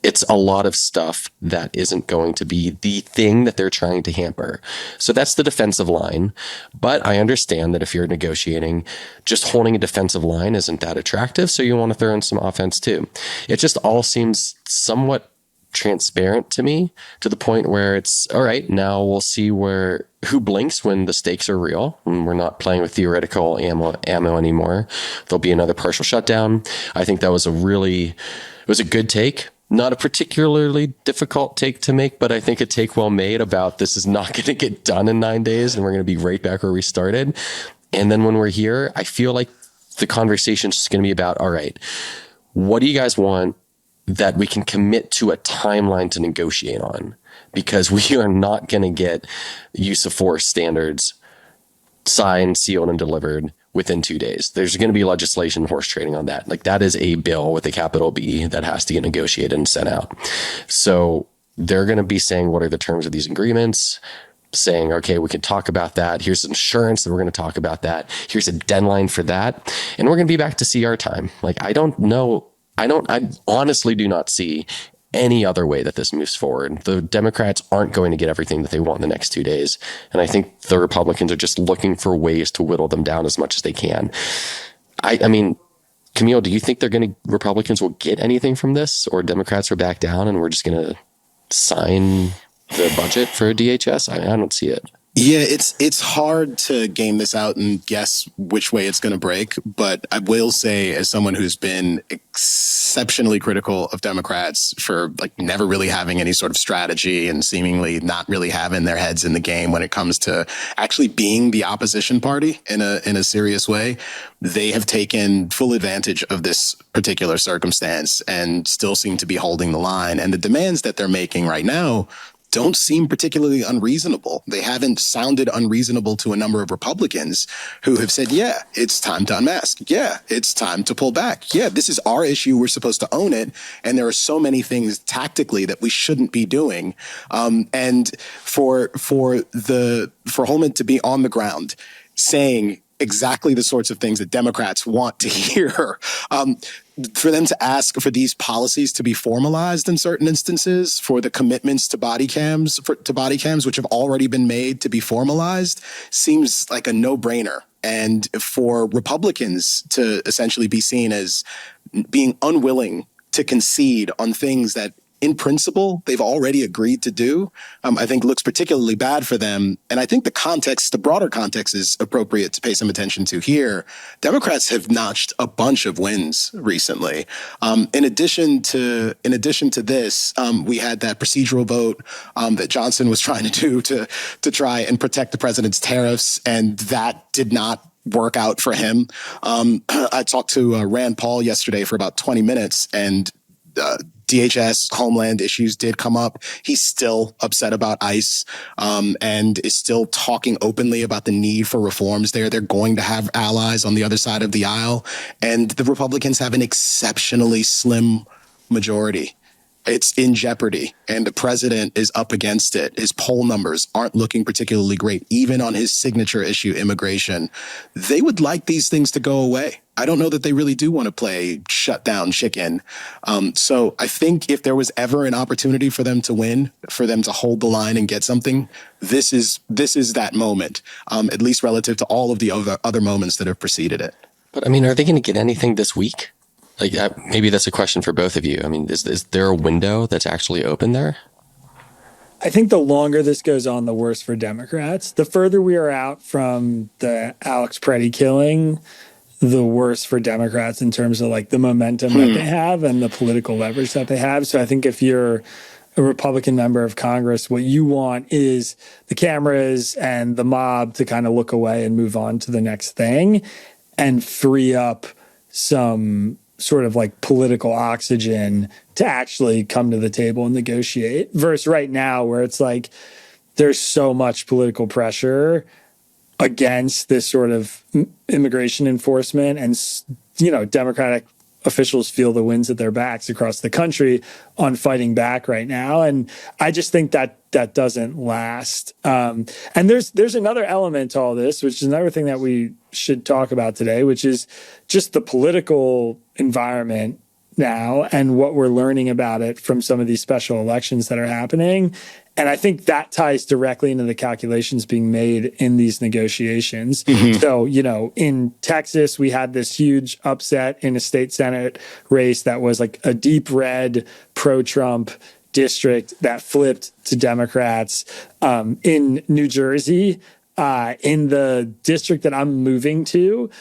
it's a lot of stuff that isn't going to be the thing that they're trying to hamper. So that's the defensive line. But I understand that if you're negotiating, just holding a defensive line isn't that attractive. So you want to throw in some offense too. It just all seems somewhat transparent to me, to the point where it's all right, now we'll see who blinks when the stakes are real, and we're not playing with theoretical ammo anymore. There'll be another partial shutdown. I think that was it was a good take. Not a particularly difficult take to make, but I think a take well made about this is not going to get done in 9 days and we're going to be right back where we started. And then when we're here, I feel like the conversation is just going to be about, all right, what do you guys want that we can commit to a timeline to negotiate on? Because we are not going to get use of force standards signed, sealed, and delivered within 2 days. There's going to be legislation, horse trading on that. That is a bill with a capital B that has to get negotiated and sent out. So they're going to be saying, what are the terms of these agreements? Saying, okay, we can talk about that. Here's insurance that we're going to talk about that. Here's a deadline for that. And we're going to be back to CR time. I don't know. I honestly do not see any other way that this moves forward. The Democrats aren't going to get everything that they want in the next 2 days. And I think the Republicans are just looking for ways to whittle them down as much as they can. I mean, Camille, do you think Republicans will get anything from this, or Democrats are back down and we're just going to sign the budget for DHS? I don't see it. Yeah, it's hard to game this out and guess which way it's going to break. But I will say, as someone who's been exceptionally critical of Democrats for never really having any sort of strategy and seemingly not really having their heads in the game when it comes to actually being the opposition party in a serious way, they have taken full advantage of this particular circumstance and still seem to be holding the line. And the demands that they're making right now don't seem particularly unreasonable. They haven't sounded unreasonable to a number of Republicans who have said, yeah, it's time to unmask. Yeah, it's time to pull back. Yeah, this is our issue. We're supposed to own it. And there are so many things tactically that we shouldn't be doing. And for Homeland to be on the ground saying exactly the sorts of things that Democrats want to hear, for them to ask for these policies to be formalized in certain instances, for the commitments to body cams, which have already been made to be formalized, seems like a no-brainer. And for Republicans to essentially be seen as being unwilling to concede on things that in principle, they've already agreed to do, I think looks particularly bad for them. And I think the broader context is appropriate to pay some attention to here. Democrats have notched a bunch of wins recently. In addition to this, we had that procedural vote that Johnson was trying to do to try and protect the president's tariffs, and that did not work out for him. I talked to Rand Paul yesterday for about 20 minutes, and DHS, Homeland issues did come up. He's still upset about ICE and is still talking openly about the need for reforms there. They're going to have allies on the other side of the aisle. And the Republicans have an exceptionally slim majority. It's in jeopardy, and the president is up against it. His poll numbers aren't looking particularly great, even on his signature issue, immigration. They would like these things to go away. I don't know that they really do want to play shut down chicken. So I think if there was ever an opportunity for them to win, for them to hold the line and get something, this is that moment, at least relative to all of the other moments that have preceded it. But I mean, are they going to get anything this week? Like, maybe that's a question for both of you. I mean, is there a window that's actually open there? I think the longer this goes on, the worse for Democrats. The further we are out from the Alex Preddy killing, the worse for Democrats in terms of like the momentum that they have and the political leverage that they have. So I think if you're a Republican member of Congress, what you want is the cameras and the mob to kind of look away and move on to the next thing and free up some sort of like political oxygen to actually come to the table and negotiate, versus right now where it's like there's so much political pressure against this sort of immigration enforcement, and Democratic officials feel the winds at their backs across the country on fighting back right now. And I just think that doesn't last. And there's another element to all this, which is another thing that we should talk about today, which is just the political environment now and what we're learning about it from some of these special elections that are happening. And I think that ties directly into the calculations being made in these negotiations. So, in Texas, we had this huge upset in a state Senate race that was like a deep red pro-Trump district that flipped to Democrats. In New Jersey, in the district that I'm moving to,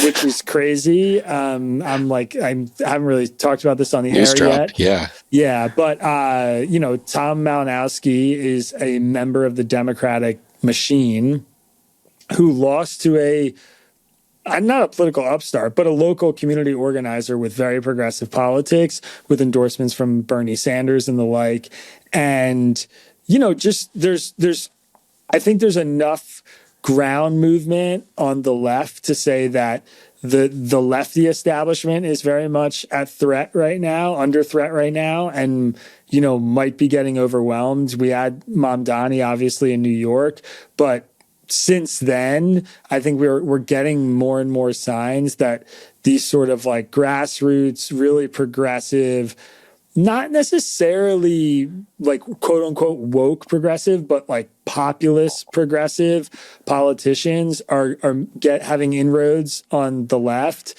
which is crazy. I haven't really talked about this on the air yet. Yeah. But, Tom Malinowski is a member of the Democratic machine who lost to not a political upstart, but a local community organizer with very progressive politics, with endorsements from Bernie Sanders and the like. And, I think there's enough ground movement on the left to say that the lefty establishment is very much under threat right now, and, might be getting overwhelmed. We had Mamdani, obviously, in New York, but since then, I think we're getting more and more signs that these sort of like grassroots, really progressive, not necessarily like quote unquote woke progressive, but like populist progressive politicians are having inroads on the left.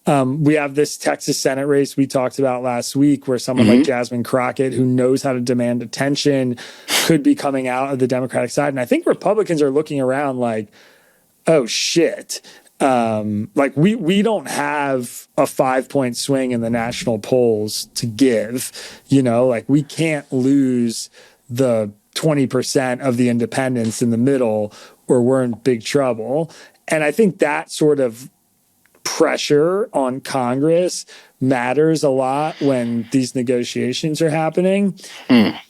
We have this Texas Senate race we talked about last week where someone like Jasmine Crockett, who knows how to demand attention, could be coming out of the Democratic side. And I think Republicans are looking around like, oh shit. We don't have a 5-point swing in the national polls to give, we can't lose the 20% of the independents in the middle or we're in big trouble. And I think that sort of pressure on Congress matters a lot when these negotiations are happening.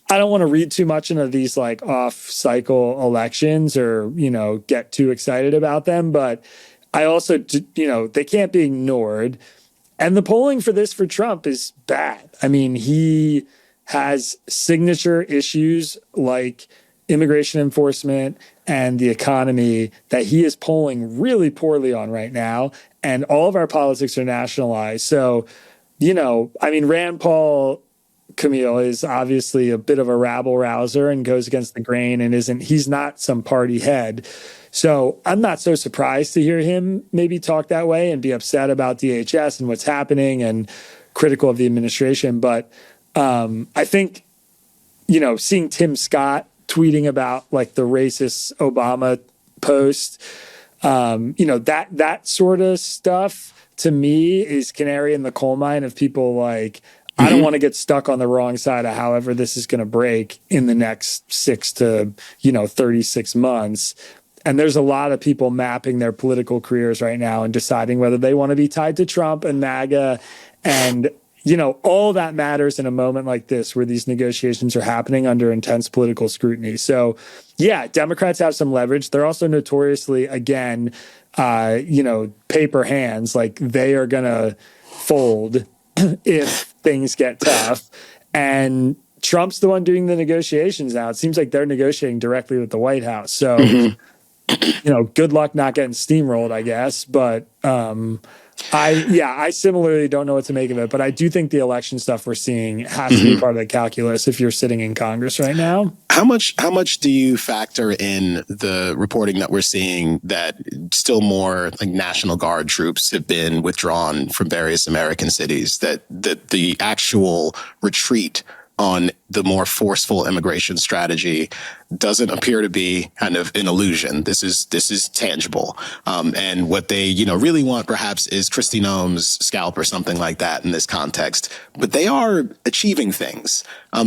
I don't want to read too much into these like off cycle elections or, get too excited about them. But I also, they can't be ignored. And the polling for Trump is bad. I mean, he has signature issues like immigration enforcement and the economy that he is polling really poorly on right now. And all of our politics are nationalized. So, Rand Paul, Kmele, is obviously a bit of a rabble rouser and goes against the grain and he's not some party head. So I'm not so surprised to hear him maybe talk that way and be upset about DHS and what's happening and critical of the administration. But I think, seeing Tim Scott tweeting about like the racist Obama post, that sort of stuff to me is canary in the coal mine of people like, I don't want to get stuck on the wrong side of however this is going to break in the next 6 to 36 months. And there's a lot of people mapping their political careers right now and deciding whether they want to be tied to Trump and MAGA. And, all that matters in a moment like this where these negotiations are happening under intense political scrutiny. So, yeah, Democrats have some leverage. They're also notoriously, again, paper hands. Like they are going to fold if things get tough. And Trump's the one doing the negotiations now. It seems like they're negotiating directly with the White House. So, good luck not getting steamrolled, I guess. But I similarly don't know what to make of it. But I do think the election stuff we're seeing has to be part of the calculus if you're sitting in Congress right now. How much do you factor in the reporting that we're seeing that still more like National Guard troops have been withdrawn from various American cities, that the actual retreat on the more forceful immigration strategy doesn't appear to be kind of an illusion? This is tangible. And what they, really want perhaps is Kristi Noem's scalp or something like that in this context. But they are achieving things.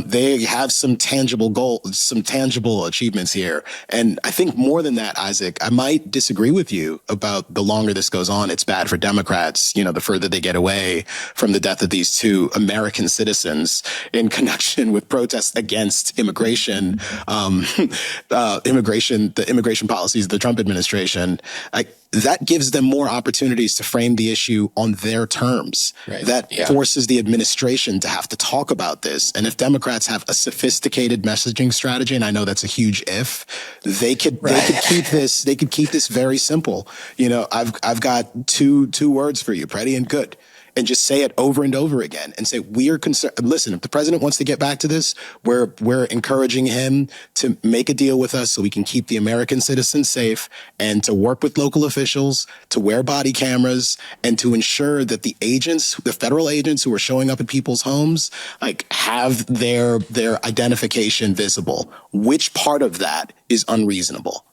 They have some tangible goals, some tangible achievements here. And I think more than that, Isaac, I might disagree with you about the longer this goes on, it's bad for Democrats, the further they get away from the death of these two American citizens in connection with protests against immigration, the immigration policies of the Trump administration. That gives them more opportunities to frame the issue on their terms. Right. That forces the administration to have to talk about this. And if Democrats have a sophisticated messaging strategy, and I know that's a huge if, they could keep this very simple. I've got two words for you, pretty and good. And just say it over and over again and say, we are concerned. Listen, if the president wants to get back to this, we're encouraging him to make a deal with us so we can keep the American citizens safe and to work with local officials, to wear body cameras, and to ensure that the federal agents who are showing up at people's homes, have their identification visible. Which part of that is unreasonable?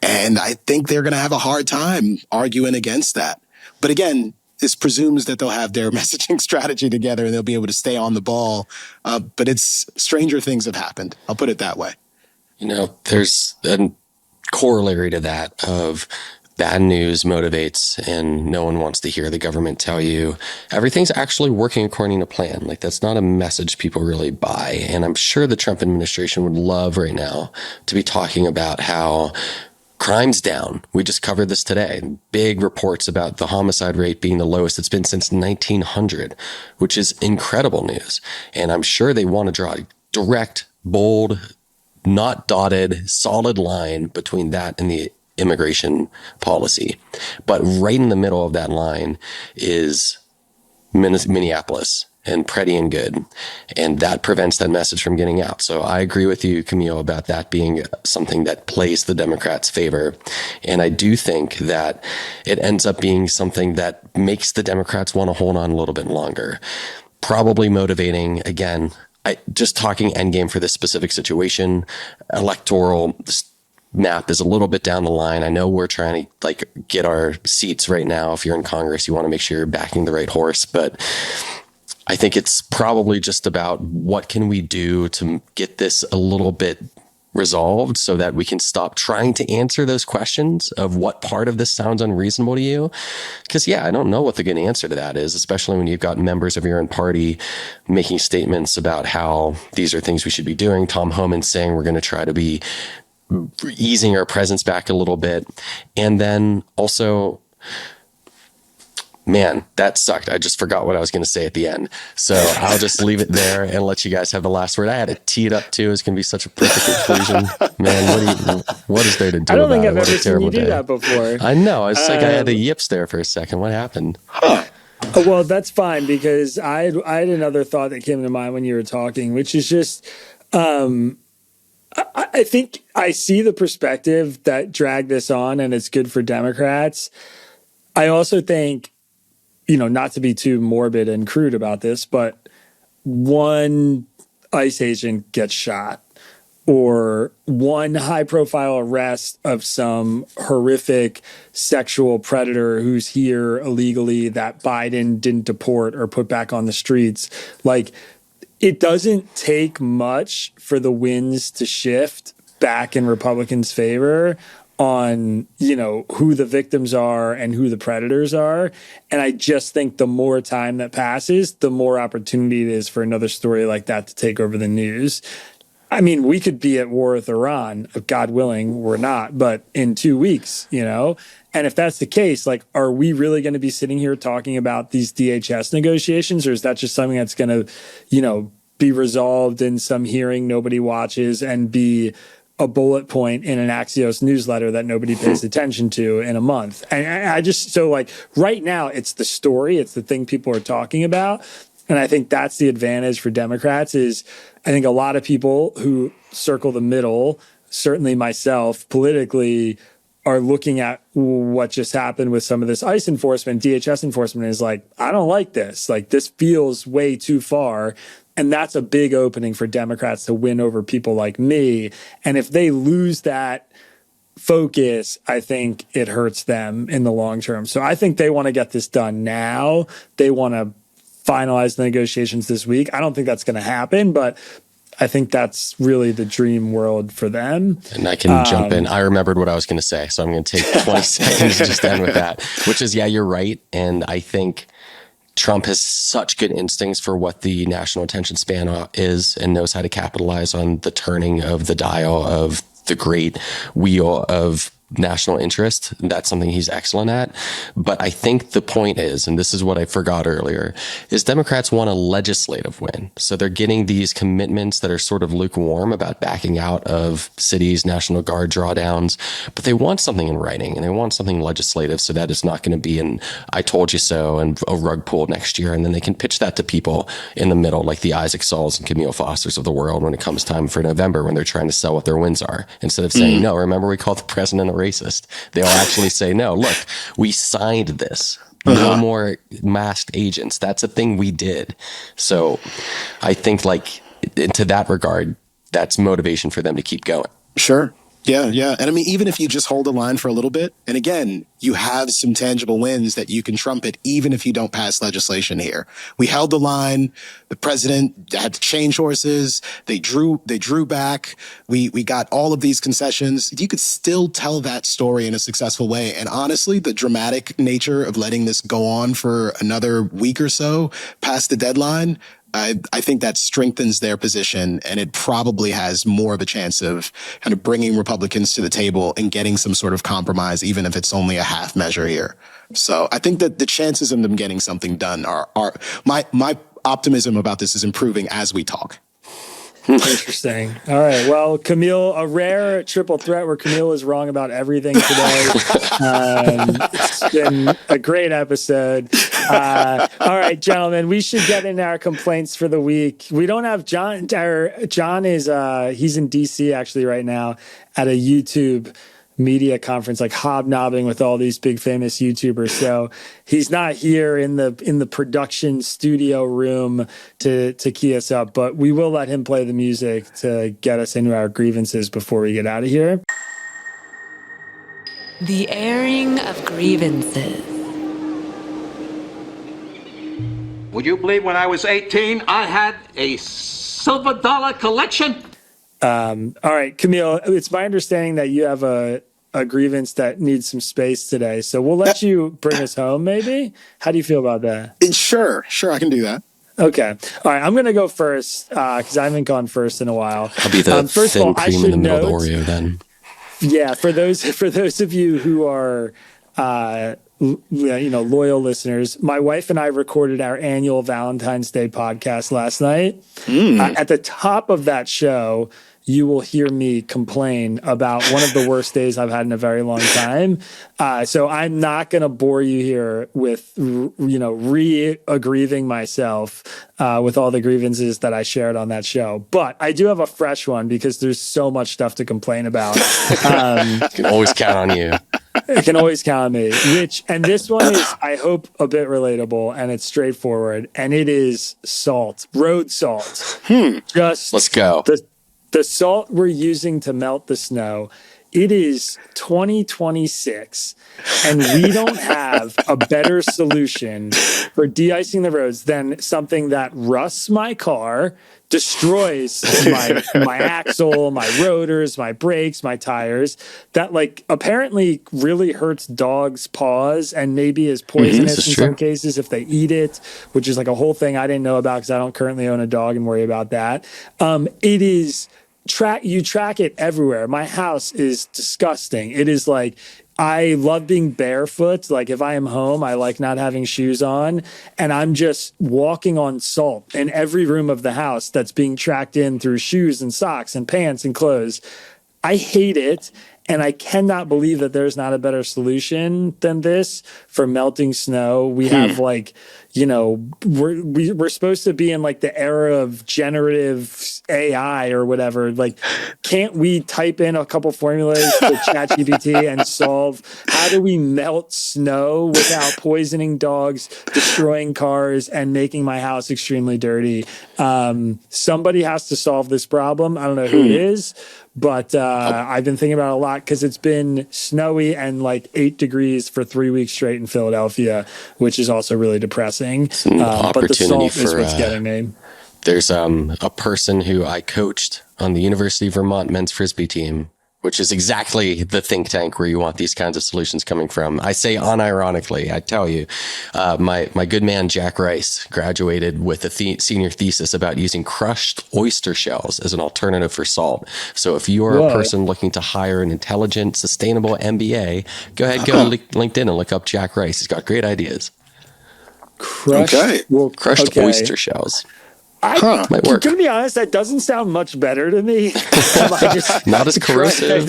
And I think they're going to have a hard time arguing against that. But again, this presumes that they'll have their messaging strategy together and they'll be able to stay on the ball. But stranger things have happened. I'll put it that way. There's a corollary to that of bad news motivates and no one wants to hear the government tell you everything's actually working according to plan. Like that's not a message people really buy. And I'm sure the Trump administration would love right now to be talking about how crime's down. We just covered this today. Big reports about the homicide rate being the lowest it's been since 1900, which is incredible news. And I'm sure they want to draw a direct, bold, not dotted, solid line between that and the immigration policy. But right in the middle of that line is Minneapolis and pretty and good. And that prevents that message from getting out. So I agree with you, Kmele, about that being something that plays the Democrats' favor. And I do think that it ends up being something that makes the Democrats want to hold on a little bit longer. Probably motivating, again, just talking endgame for this specific situation, electoral map is a little bit down the line. I know we're trying to get our seats right now. If you're in Congress, you want to make sure you're backing the right horse, but I think it's probably just about what can we do to get this a little bit resolved so that we can stop trying to answer those questions of what part of this sounds unreasonable to you. Because, yeah, I don't know what the good answer to that is, especially when you've got members of your own party making statements about how these are things we should be doing. Tom Homan saying we're going to try to be easing our presence back a little bit. And then also, man, that sucked. I just forgot what I was going to say at the end. So I'll just leave it there and let you guys have the last word. I had to tee it up too. It's going to be such a perfect conclusion. Man, what is there to do I don't about think it? I've What ever a seen terrible you do day. that before. I know. It's like I had the yips there for a second. What happened? Oh, well, that's fine, because I had another thought that came to mind when you were talking, which is just, I think I see the perspective that dragged this on and it's good for Democrats. I also think, not to be too morbid and crude about this, but one ICE agent gets shot, or one high profile arrest of some horrific sexual predator who's here illegally that Biden didn't deport or put back on the streets. Like, it doesn't take much for the winds to shift back in Republicans' favor on, who the victims are and who the predators are. And I just think the more time that passes, the more opportunity it is for another story like that to take over the news. I mean, we could be at war with Iran, God willing, we're not, but in 2 weeks, And if that's the case, like, are we really going to be sitting here talking about these DHS negotiations, or is that just something that's going to, be resolved in some hearing nobody watches and be a bullet point in an Axios newsletter that nobody pays attention to in a month? And I just, so like right now, it's the story, it's the thing people are talking about. And I think that's the advantage for Democrats is I think a lot of people who circle the middle, certainly myself politically, are looking at what just happened with some of this ICE enforcement, DHS enforcement is like, I don't like this. Like, this feels way too far. And that's a big opening for Democrats to win over people like me. And if they lose that focus, I think it hurts them in the long term. So I think they want to get this done now. They want to finalize the negotiations this week. I don't think that's going to happen, but I think that's really the dream world for them. And I can jump in. I remembered what I was going to say, so I'm going to take 20 seconds to just end with that, which is, yeah, you're right. And I think Trump has such good instincts for what the national attention span is and knows how to capitalize on the turning of the dial of the great wheel of national interest. That's something he's excellent at. But I think the point is, and this is what I forgot earlier, is Democrats want a legislative win. So they're getting these commitments that are sort of lukewarm about backing out of cities, National Guard drawdowns, but they want something in writing and they want something legislative so that it's not going to be an I told you so and a rug pull next year. And then they can pitch that to people in the middle, like the Isaac Sauls and Kmele Fosters of the world when it comes time for November, when they're trying to sell what their wins are. Instead of saying, no, remember we called the president a racist. They'll actually say, no, look, we signed this. No more masked agents. That's a thing we did. So I think, like, to that regard, that's motivation for them to keep going. Sure. Yeah. And I mean, even if you just hold the line for a little bit, and again, you have some tangible wins that you can trumpet, even if you don't pass legislation here. We held the line. The president had to change horses. They drew back. We got all of these concessions. You could still tell that story in a successful way. And honestly, the dramatic nature of letting this go on for another week or so past the deadline, I think that strengthens their position, and it probably has more of a chance of kind of bringing Republicans to the table and getting some sort of compromise, even if it's only a half measure here. So I think that the chances of them getting something done are my optimism about this is improving as we talk. Interesting. All right. Well, Kmele, a rare triple threat where Kmele is wrong about everything today. It's been a great episode. All right, gentlemen, we should get into our complaints for the week. We don't have John. John is he's in DC actually right now at a YouTube media conference, like hobnobbing with all these big famous YouTubers. So he's not here in the production studio room to key us up, but we will let him play the music to get us into our grievances before we get out of here. The airing of grievances. Would you believe when I was 18, I had a silver dollar collection? All right, Camille, it's my understanding that you have a grievance that needs some space today. So we'll let you bring us home, maybe? How do you feel about that? Sure, I can do that. Okay. All right, I'm going to go first because I haven't gone first in a while. I'll be the First of thin all, I cream in should the middle note, of the Oreo then. yeah, for those of you who are loyal listeners, my wife and I recorded our annual Valentine's Day podcast last night. At the top of that show, you will hear me complain about one of the worst days I've had in a very long time. So I'm not going to bore you here with, re-aggrieving myself with all the grievances that I shared on that show. But I do have a fresh one because there's so much stuff to complain about. You can always count on you. You can always count on me. And this one is, I hope, a bit relatable, and it's straightforward. And it is salt, road salt. Let's go. The salt we're using to melt the snow, it is 2026, and we don't have a better solution for de-icing the roads than something that rusts my car, destroys my axle, my rotors, my brakes, my tires, that apparently really hurts dogs' paws and maybe is poisonous in some cases if they eat it, which is a whole thing I didn't know about because I don't currently own a dog and worry about that. It is... You track it everywhere. My house is disgusting. It is I love being barefoot. If I am home, I like not having shoes on, and I'm just walking on salt in every room of the house that's being tracked in through shoes and socks and pants and clothes. I hate it. And I cannot believe that there's not a better solution than this for melting snow. We have we're supposed to be in the era of generative AI or whatever. Can't we type in a couple formulas to ChatGPT and solve how do we melt snow without poisoning dogs, destroying cars, and making my house extremely dirty? Somebody has to solve this problem. I don't know who it is. But I've been thinking about it a lot because it's been snowy and 8 degrees for 3 weeks straight in Philadelphia, which is also really depressing. But the salt is what's getting me. There's a person who I coached on the University of Vermont men's Frisbee team, which is exactly the think tank where you want these kinds of solutions coming from. I say unironically, I tell you, my good man, Jack Rice, graduated with a senior thesis about using crushed oyster shells as an alternative for salt. So if you are a person looking to hire an intelligent, sustainable MBA, go ahead, go to LinkedIn and look up Jack Rice. He's got great ideas. Crushed Oyster shells. Might work. To be honest, that doesn't sound much better to me. Not as corrosive.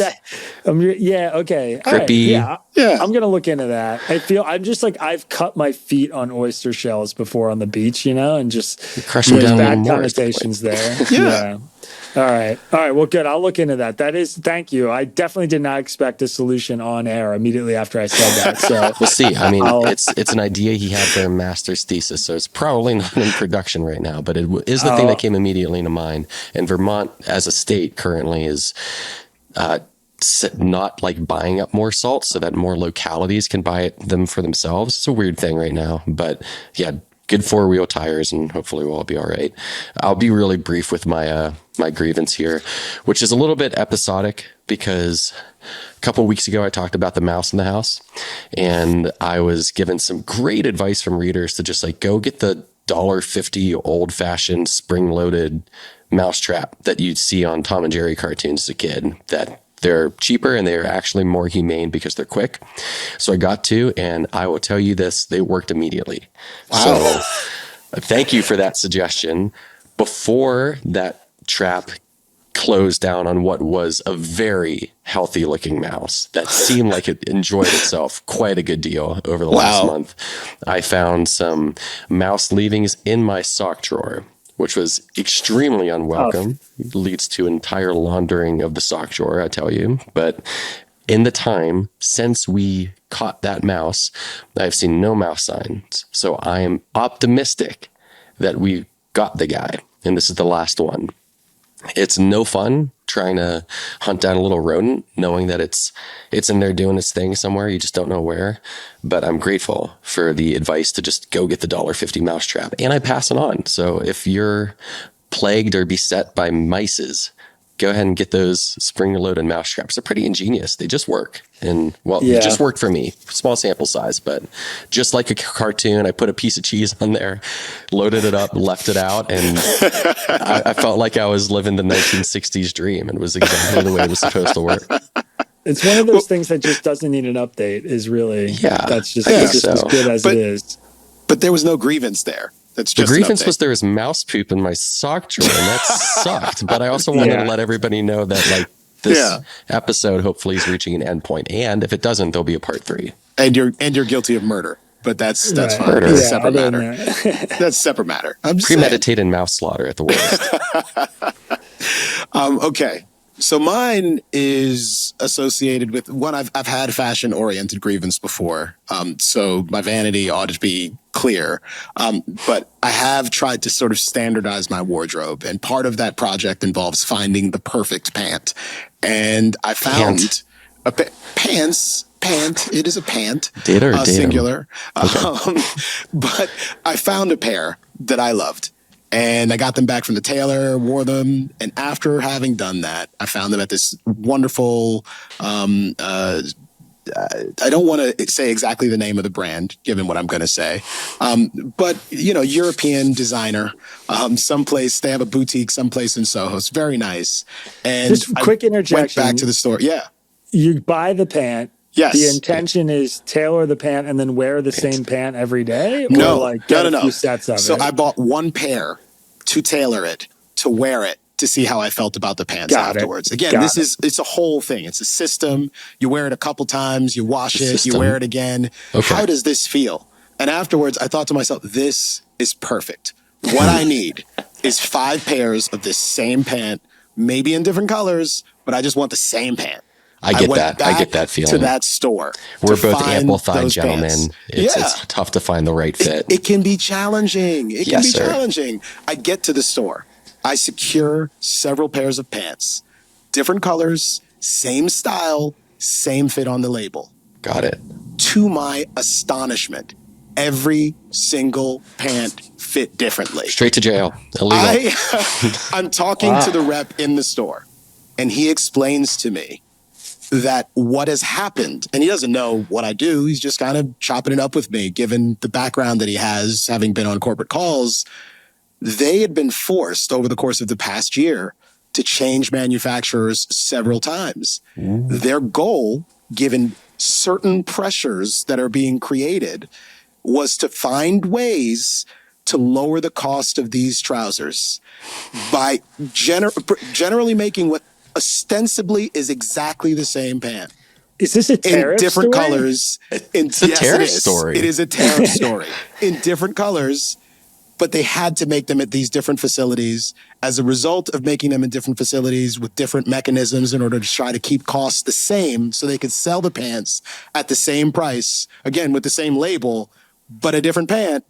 Okay. Grippy. Right, yeah. I'm gonna look into that. I'm just I've cut my feet on oyster shells before on the beach, and just crush them down bad connotations there. Yeah. All right. Well, good. I'll look into that. Thank you. I definitely did not expect a solution on air immediately after I said that. So we'll see. I mean, it's an idea he had for a master's thesis, so it's probably not in production right now, but it is the thing that came immediately into mind. And Vermont as a state currently is, not buying up more salt so that more localities can buy them for themselves. It's a weird thing right now, but yeah, good 4-wheel tires, and hopefully we'll all be all right. I'll be really brief with my my grievance here, which is a little bit episodic because a couple of weeks ago I talked about the mouse in the house, and I was given some great advice from readers to just go get the $1.50 old-fashioned spring-loaded mousetrap that you'd see on Tom and Jerry cartoons as a kid. That they're cheaper and they're actually more humane because they're quick. So I got to, and I will tell you this, they worked immediately. Wow. So thank you for that suggestion. Before that trap closed down on what was a very healthy looking mouse that seemed like it enjoyed itself quite a good deal over the last month, I found some mouse leavings in my sock drawer, which was extremely unwelcome. Leads to entire laundering of the sock drawer, I tell you. But in the time since we caught that mouse, I've seen no mouse signs. So I am optimistic that we got the guy, and this is the last one. It's no fun trying to hunt down a little rodent, knowing that it's in there doing its thing somewhere. You just don't know where. But I'm grateful for the advice to just go get the $1.50 mousetrap, and I pass it on. So if you're plagued or beset by mices, go ahead and get those spring-loaded mouse traps. They're pretty ingenious. They just work. And, well, Yeah. it just worked for me. Small sample size, but just like a cartoon, I put a piece of cheese on there, loaded it up, left it out, and I felt like I was living the 1960s dream. And it was exactly the way it was supposed to work. It's one of those things that just doesn't need an update. Is really that's just, I it's think just as so. good as it is. But there was no grievance there. That's The just an grievance update. was there was mouse poop in my sock drawer, and that sucked. But I also wanted to let everybody know that, like, this episode hopefully is reaching an endpoint, and if it doesn't, there'll be a part 3. And you're guilty of murder. But that's Right. fine. Murder. That's a Yeah, separate other matter. than that. That's a separate matter. I'm just saying. Premeditated mouse slaughter at the worst. Okay. So mine is associated with one. I've had fashion oriented grievance before. So my vanity ought to be clear. But I have tried to sort of standardize my wardrobe. And part of that project involves finding the perfect pant. And I found a pants. Pant. It is a pant. Data or datum? Singular. Okay. But I found a pair that I loved. And I got them back from the tailor, wore them. And after having done that, I found them at this wonderful, I don't want to say exactly the name of the brand, given what I'm going to say. But, European designer, someplace, they have a boutique someplace in Soho. It's very nice. And Just quick interjection. Went back to the store. Yeah. You buy the pant. Yes. The intention is tailor the pant and then wear the same pant every day? Or No, like get no. a few sets of So it? I bought one pair to tailor it, to wear it, to see how I felt about the pants afterwards. Again, it's a whole thing. It's a system. You wear it a couple times, you wash it, you wear it again. Okay. How does this feel? And afterwards, I thought to myself, this is perfect. What I need is 5 pairs of this same pant, maybe in different colors, but I just want the same pant. I get went that. I get that feeling. to that store. We're to both find ample-thighed those gentlemen. pants. It's tough to find the right fit. It can be challenging. It can Yes, be sir. challenging. I get to the store. I secure several pairs of pants, different colors, same style, same fit on the label. Got it. To my astonishment, every single pant fit differently. Straight to jail. Illegal. I'm talking to the rep in the store, and he explains to me that what has happened, and he doesn't know what I do. He's just kind of chopping it up with me, given the background that he has, having been on corporate calls. They had been forced over the course of the past year to change manufacturers several times. Their goal, given certain pressures that are being created, was to find ways to lower the cost of these trousers by generally making what ostensibly is exactly the same pant Is this a in tariff different story? colors. It's a tariff story. It is a tariff story in different colors, but they had to make them at these different facilities. As a result of making them in different facilities with different mechanisms in order to try to keep costs the same so they could sell the pants at the same price, again, with the same label, but a different pant,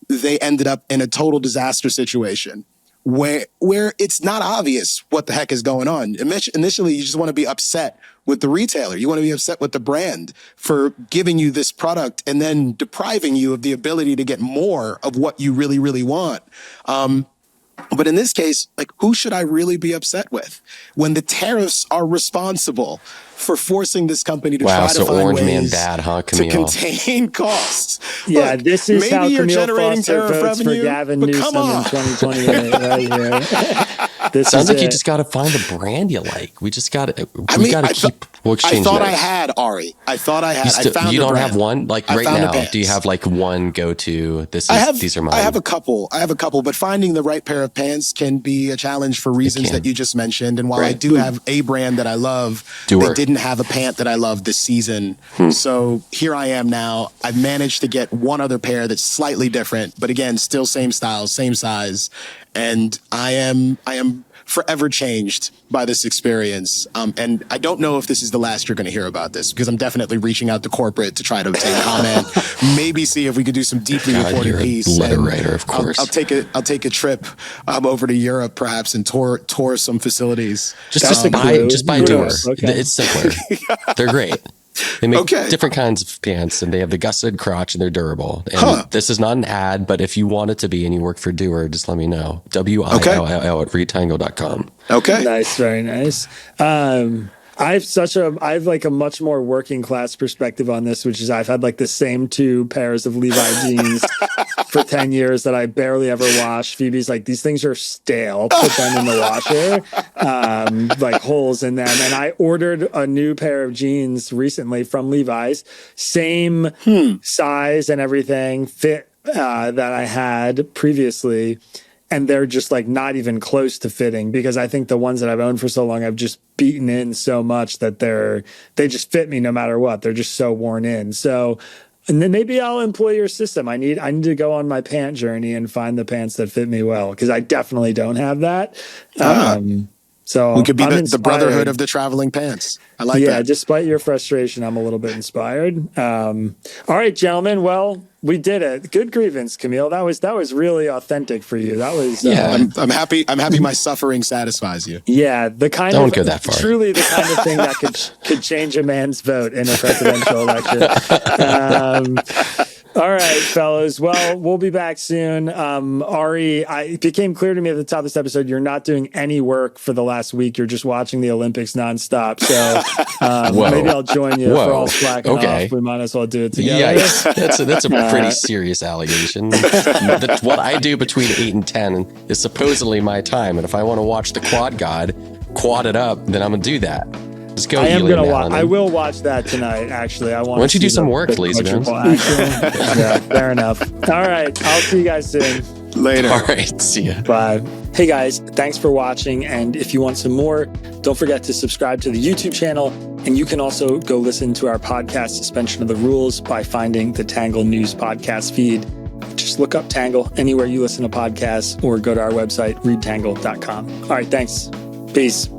they ended up in a total disaster situation where it's not obvious what the heck is going on. Initially, you just want to be upset with the retailer. You want to be upset with the brand for giving you this product and then depriving you of the ability to get more of what you really, really want. But in this case, like, who should I really be upset with when the tariffs are responsible for forcing this company to try to find Orange ways Man bad, huh, to Camille? contain costs? Yeah, Look, this is maybe how you're Kmele generating Foster tariff votes revenue, for Gavin but Newsom come on. in 2028 right here. This Sounds is like you it. just got to find a brand you like. We just got to. I We mean, got to keep. We'll I exchange thought I notes. had, Ari. I thought I had. You, I found you a don't brand. have one like I right found a now. pants. Do you have like one go to? These are mine. I have a couple, but finding the right pair of pants can be a challenge for reasons that you just mentioned. And while I Right. do have a brand that I love, they didn't have a pant that I love this season. So here I am now. I've managed to get one other pair that's slightly different, but again, still same style, same size. And I am forever changed by this experience. And I don't know if this is the last you're going to hear about this, because I'm definitely reaching out to corporate to try to obtain comment, maybe see if we could do some deeply reported you're a piece. letter And writer, of course. I'll take a trip over to Europe perhaps and tour some facilities. Just buy a glue. tour. Okay. It's simpler. They're great. They make Okay. different kinds of pants, and they have the gusseted crotch, and they're durable. And this is not an ad, but if you want it to be and you work for Doer, just let me know. WILL at readtangle.com. Okay. Nice, very nice. I have like a much more working class perspective on this, which is I've had like the same 2 pairs of Levi jeans for 10 years that I barely ever wash. Phoebe's like, these things are stale. Put them in the washer, like holes in them. And I ordered a new pair of jeans recently from Levi's, same size and everything, fit that I had previously. And they're just like not even close to fitting, because I think the ones that I've owned for so long, I've just beaten in so much that they just fit me no matter what. They're just so worn in. So, and then maybe I'll employ your system. I need to go on my pant journey and find the pants that fit me well, because I definitely don't have that. So we could be the brotherhood of the traveling pants. I like that. Yeah, despite your frustration, I'm a little bit inspired. All right, gentlemen. Well, we did it. Good grievance, Kmele. That was really authentic for you. That was I'm happy. I'm happy my suffering sassifies you. Yeah, the kind Don't of go that far. Truly the kind of thing that could change a man's vote in a presidential election. All right, fellas. Well, we'll be back soon. Ari, it became clear to me at the top of this episode, you're not doing any work for the last week. You're just watching the Olympics nonstop. So maybe I'll join you for all slacking off. We might as well do it together. Yikes. That's a pretty serious allegation. What I do between 8 and 10 is supposedly my time. And if I want to watch the Quad God quad it up, then I'm going to do that. Just go. I am gonna watch. I will watch that tonight. Actually, I want. Why don't you do some work, lazy man? Yeah, fair enough. All right, I'll see you guys soon. Later. All right, see ya. Bye. Hey guys, thanks for watching. And if you want some more, don't forget to subscribe to the YouTube channel. And you can also go listen to our podcast, Suspension of the Rules, by finding the Tangle News podcast feed. Just look up Tangle anywhere you listen to podcasts, or go to our website, readtangle.com. All right, thanks. Peace.